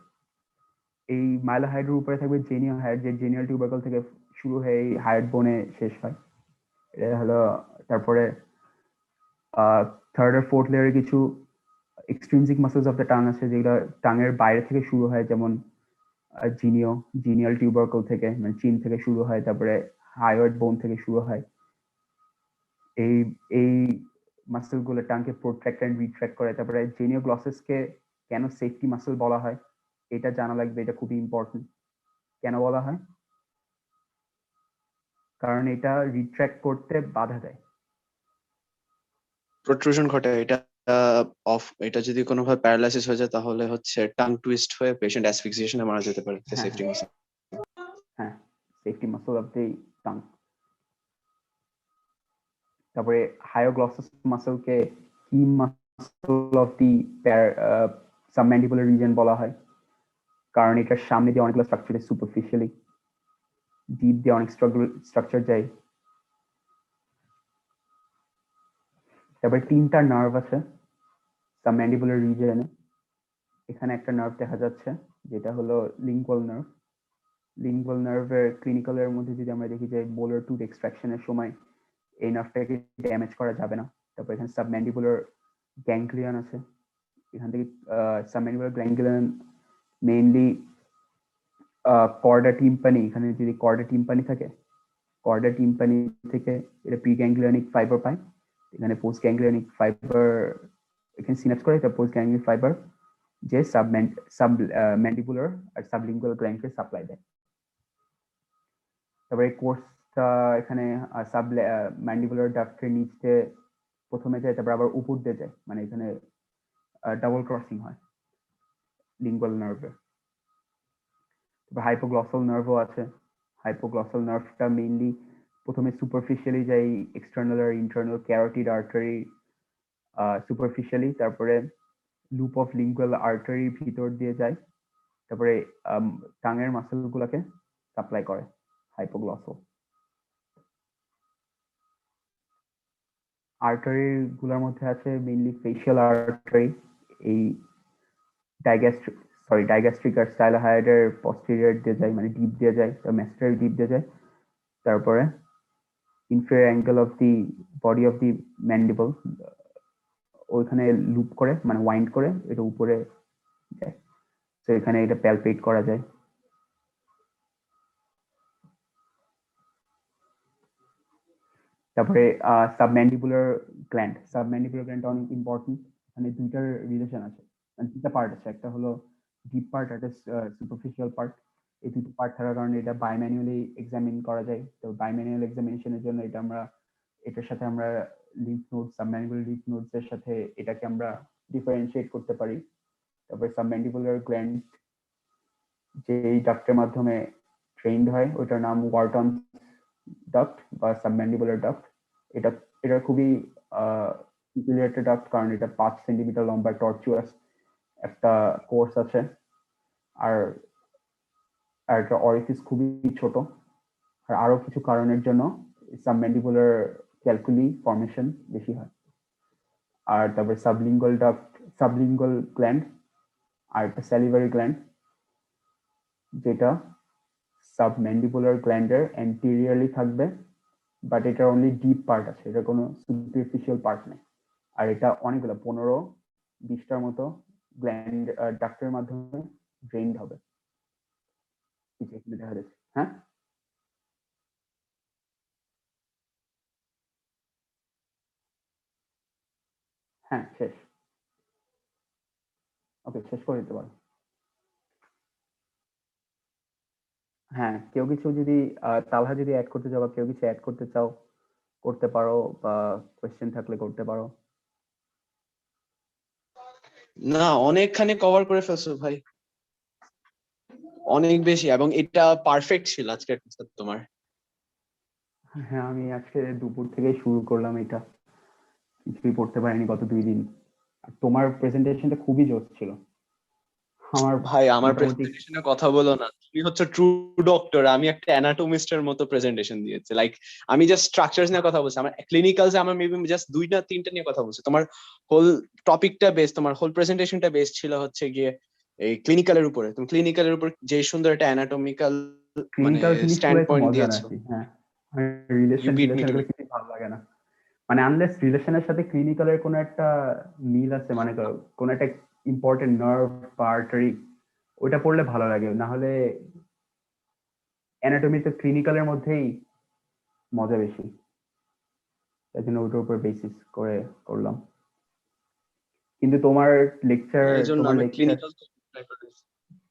এই মাইলোহাইডের উপরে থাকবে জেনিয়াল হাইড, যে জেনিয়াল টিউবারকল থেকে শুরু হয়ে এই হাইড বোনে শেষ হয়। এটা হলো তারপরে থার্ড আর ফোর্থ লেয়ারে কিছু extrinsic muscles of the tongue আছে, যেগুলো টাঙের বাইরে থেকে শুরু হয়, যেমন জিনিয়াল টিউবারকল থেকে, মানে চিন থেকে শুরু হয়, তারপরে হাইওয়েড বোন থেকে শুরু হয়। এই এই মাসল গুলো টাংকে প্রোট্রাক্ট এন্ড রিট্রাক্ট করে। তারপরে জেনিওগ্লসেসকে কেন সেফটি মাসল বলা হয় এটা জানা লাগবে, এটা খুবই ইম্পর্টেন্ট। কেন বলা হয়? কারণ এটা রিট্রাক্ট করতে বাধা দেয়।
প্রোট্রুশন ঘটে, এটা এটা যদি কোনোভাবে প্যারালাইসিস হয়ে যায় তাহলে হচ্ছে টাং টুইস্ট হয়ে পেশেন্ট অ্যাসফিক্সিয়েশনে মারা যেতে পারে।
হ্যাঁ
সেফটি মাসল।
হ্যাঁ, safety muscle of the tongue. তারপরে হায়োগ্লসাস মাসলকে কি muscle of the submandibular reason বলা হয়, কারণ এটার সামনে দিয়ে অনেকগুলো স্ট্রাকচার সুপারফিশিয়ালি, ডিপ দিয়ে অনেক স্ট্রাকচার যায়। তারপরে তিনটা নার্ভ আছে সাবম্যান্ডিবুলার রিজনে। এখানে একটা নার্ভ দেখা যাচ্ছে যেটা হলো লিঙ্গুয়াল নার্ভ। লিঙ্গুয়াল নার্ভের ক্লিনিক্যালের মধ্যে যদি আমরা দেখি যে মোলার টুথ এক্সট্রাকশনের সময় এই নার্ভটাকে ড্যামেজ করা যাবে না। তারপর এখানে সাবম্যান্ডিবুলার গ্যাংগ্লিয়ন আছে, এখান থেকে সাবম্যান্ডিবুলার গ্যাংগ্লিয়ন মেইনলি কর্ডা টিম্পানি, এখানে যদি কর্ডা টিম্পানি থাকে, কর্ডা টিম্পানি থেকে এটা প্রি গ্যাংগ্লিয়নিক ফাইবার পায়, এখানে পোস্ট গ্যাংগ্লিয়নিক ফাইবার এখানে সিনাপস করে, এটা পোস্ট গ্যাংগ্লিয়নিক ফাইবার যে সাবম্যান্ডিবুলার আর সাবলিঙ্গুয়াল গ্ল্যান্ডকে সাপ্লাই দেয়। তারপরে কোর্সটা এখানে সাব ম্যান্ডিবুলার ডাক্টের নিচে প্রথমে যায়, তারপর আবার উপর দিয়ে যায়, মানে এখানে ডাবল ক্রসিং হয় লিঙ্গুয়াল নার্ভে। তারপর হাইপোগ্লসাল নার্ভও আছে। হাইপোগ্লসাল নার্ভটা মেইনলি প্রথমে সুপারফিশিয়ালি যায় এক্সটার্নাল আর ইন্টারনাল ক্যারোটিড আর্টারি সুপারফিশিয়ালি, তারপরে লুপ অফ লিঙ্গুয়াল আর্টারির ভিতর দিয়ে যায়, তারপরে টাঙের মাসল গুলাকে সাপ্লাই করে হাইপোগ্লসাল। আর্টারি গুলোর মধ্যে আছে মেইনলি ফেশিয়াল আর্টারি, এই ডাইগ্যাস্ট্রিক আর স্টাইলোহাইডের পস্টেরিয়র দিয়ে যায়, মানে ডিপ দিয়ে যায়, ম্যাস্টার ডিপ দিয়ে যায়। তারপরে inferior angle of the body of the mandible ওইখানে লুপ করে, মানে ওয়াইন্ড করে এটা উপরে যায়, তো এখানে এটা প্যালপেট করা যায়। তারপরে সাবম্যান্ডিবুলার গ্ল্যান্ড অনেক ইম্পর্টেন্ট। এখানে দুইটার রিলেশন আছে, মানে দুইটা পার্ট আছে, একটা হলো ডিপ পার্ট, একটা সুপারফিশিয়াল পার্ট। এই দুটো পার্ট থাকার কারণে এটা বাইম্যানুয়ালি এক্সামিন করা যায়। তো বাইম্যানুয়াল এক্সামিনেশনের জন্য এটার সাথে আমরা lymph node, submandibular lymph nodes এর সাথে এটাকে আমরা ডিফারেন্সিয়েট করতে পারি। তারপরে সাবম্যান্ডিবুলার গ্ল্যান্ড যেই ডাক্টের মাধ্যমে ট্রেন্ড হয় ওইটার নাম ওয়ার্টন ডাক্ট বা সাবম্যান্ডিবুলার ডাক্ট। এটা এটা খুবই একটা ডাক্ট, কারণ এটা 5 সেন্টিমিটার লম্বা টর্চুয়াস একটা কোর্স আছে, আর একটা অরিফিস খুবই ছোট। আর আরো কিছু কারণের জন্য সাবম্যান্ডিবুলার ক্যালকুলি ফর্মেশন বেশি হয়। আর তারপরে সাবলিঙ্গুয়াল গ্ল্যান্ড আর একটা স্যালিভারি গ্ল্যান্ড, যেটা সাবম্যান্ডিবুলার গ্ল্যান্ডের অ্যান্টেরিয়রলি থাকবে, বাট এটা অনলি ডিপ পার্ট আছে, এটা কোনো সুপারফিশিয়াল পার্ট নেই। আর এটা অনেকগুলো 15-20টার মতো গ্ল্যান্ড ডাক্টের মাধ্যমে ড্রেইনড হবে, এখানে দেখা যাচ্ছে। হ্যাঁ হ্যাঁ শেষ, ওকে শেষ করে দিতে পারো। হ্যাঁ, কেউ কিছু যদি তালহা যদি অ্যাড করতে চাও বা কেউ কিছু অ্যাড করতে চাও করতে পারো, বা কোয়েশ্চেন থাকলে করতে পারো।
না, অনেকখানি কভার করে ফেলছো ভাই, অনেক বেশি, এবং এটা পারফেক্ট ছিল আজকের ক্লাসটা তোমার।
হ্যাঁ, আমি আজকে দুপুর থেকে শুরু করলাম এটা, কিছুই পড়তে পারিনি গত 2 দিন। আর তোমার প্রেজেন্টেশনটা খুবই জোশ ছিল। আমার
ভাই আমার
মোটামুটি
প্রেজেন্টেশনের কথা বলো না, তুমি হচ্ছে ট্রু ডক্টর, আমি একটা অ্যানাটোমিস্টের মতো প্রেজেন্টেশন দিয়েছি। লাইক আমি জাস্ট স্ট্রাকচারস নিয়ে কথা বলছি, আমার ক্লিনিক্যালস আমার মেবি জাস্ট 2 না 3টা নিয়ে কথা বলছি। তোমার হোল টপিকটা বেস, তোমার হোল প্রেজেন্টেশনটা বেস ছিল হচ্ছে গিয়ে এই ক্লিনিক্যালের উপরে। তুমি ক্লিনিক্যালের উপর যে সুন্দর একটা অ্যানাটমিক্যাল মানে
ক্লিনিক্যাল জিনিসগুলো
স্ট্যান্ড
একটু
পয়েন্ট
মজা না
দিয়েছো।
আর কি। হ্যাঁ,
you
relation
beat me
relation
to
এগুলো কিছু ভালো লাগে না। মানে আনলেস রিলেশনের সাথে ক্লিনিক্যালের কোনো একটা মিল আছে, মানে কোনো একটা ইম্পর্টেন্ট নার্ভ বা আর্টারি, ওইটা পড়লে ভালো লাগে। না হলে অ্যানাটমি তো ক্লিনিক্যালের মধ্যেই মজা বেশি, তাই জন্য ওটার উপর বেসিস করে করলাম। কিন্তু তোমার লেকচার
এই জন্য
তোমার
আমি
লেকচার
ক্লিনিক্যাল ট্রাই করেছি।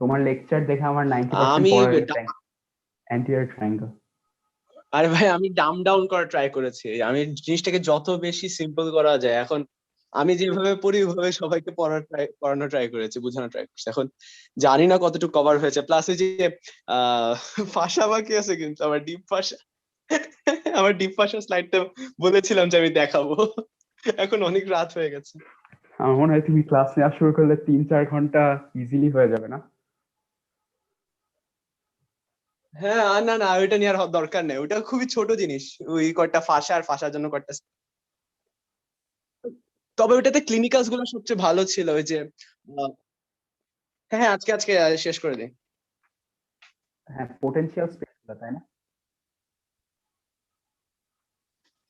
তোমার লেকচার দেখে আমার 90%
আমি
পড়া হয়ে গেছে অ্যান্টিয়ার ট্রায়াঙ্গেল।
আরে ভাই, আমি ডাম ডাউন করা ট্রাই করেছি, আমি জিনিসটাকে যত বেশি সিম্পল করা যায়। এখন আমি যেভাবে পড়ি ওইভাবে সবাইকে পড়ানো ট্রাই করেছি, বোঝানো ট্রাই করছি। এখন জানি না কতটুকু কভার হয়েছে, প্লাস এই যে ফাঁসা বাকি আছে, কিন্তু আমার ডিপ ফাঁসা আমার ডিপ ফাঁসা স্লাইডটা বলেছিলাম যে আমি দেখাবো, এখন অনেক রাত হয়ে গেছে।
আমার মনে হয় তুমি ক্লাস নেওয়া শুরু করলে 3-4 ঘন্টা ইজিলি হয়ে যাবে না?
হ্যাঁ, না না, ওইটা নিয়ে আর দরকার নেই, ওইটা খুবই ছোট জিনিস। ওই কয়টা ফাঁসা আর ফাঁসার জন্য কয়টা, তবে ওইটাতে ক্লিনিক্যালস গুলো সবচেয়ে ভালো ছিল। ওই যে হ্যাঁ হ্যাঁ, আজকে আজকে শেষ করে দিই।
হ্যাঁ, পোটেনশিয়াল স্পেস, তাই না?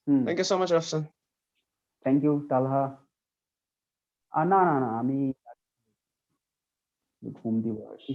Hmm.
Thank you so much Rafsan.
Thank you Talha. না না না, আমি ঘুম দিব আর কি।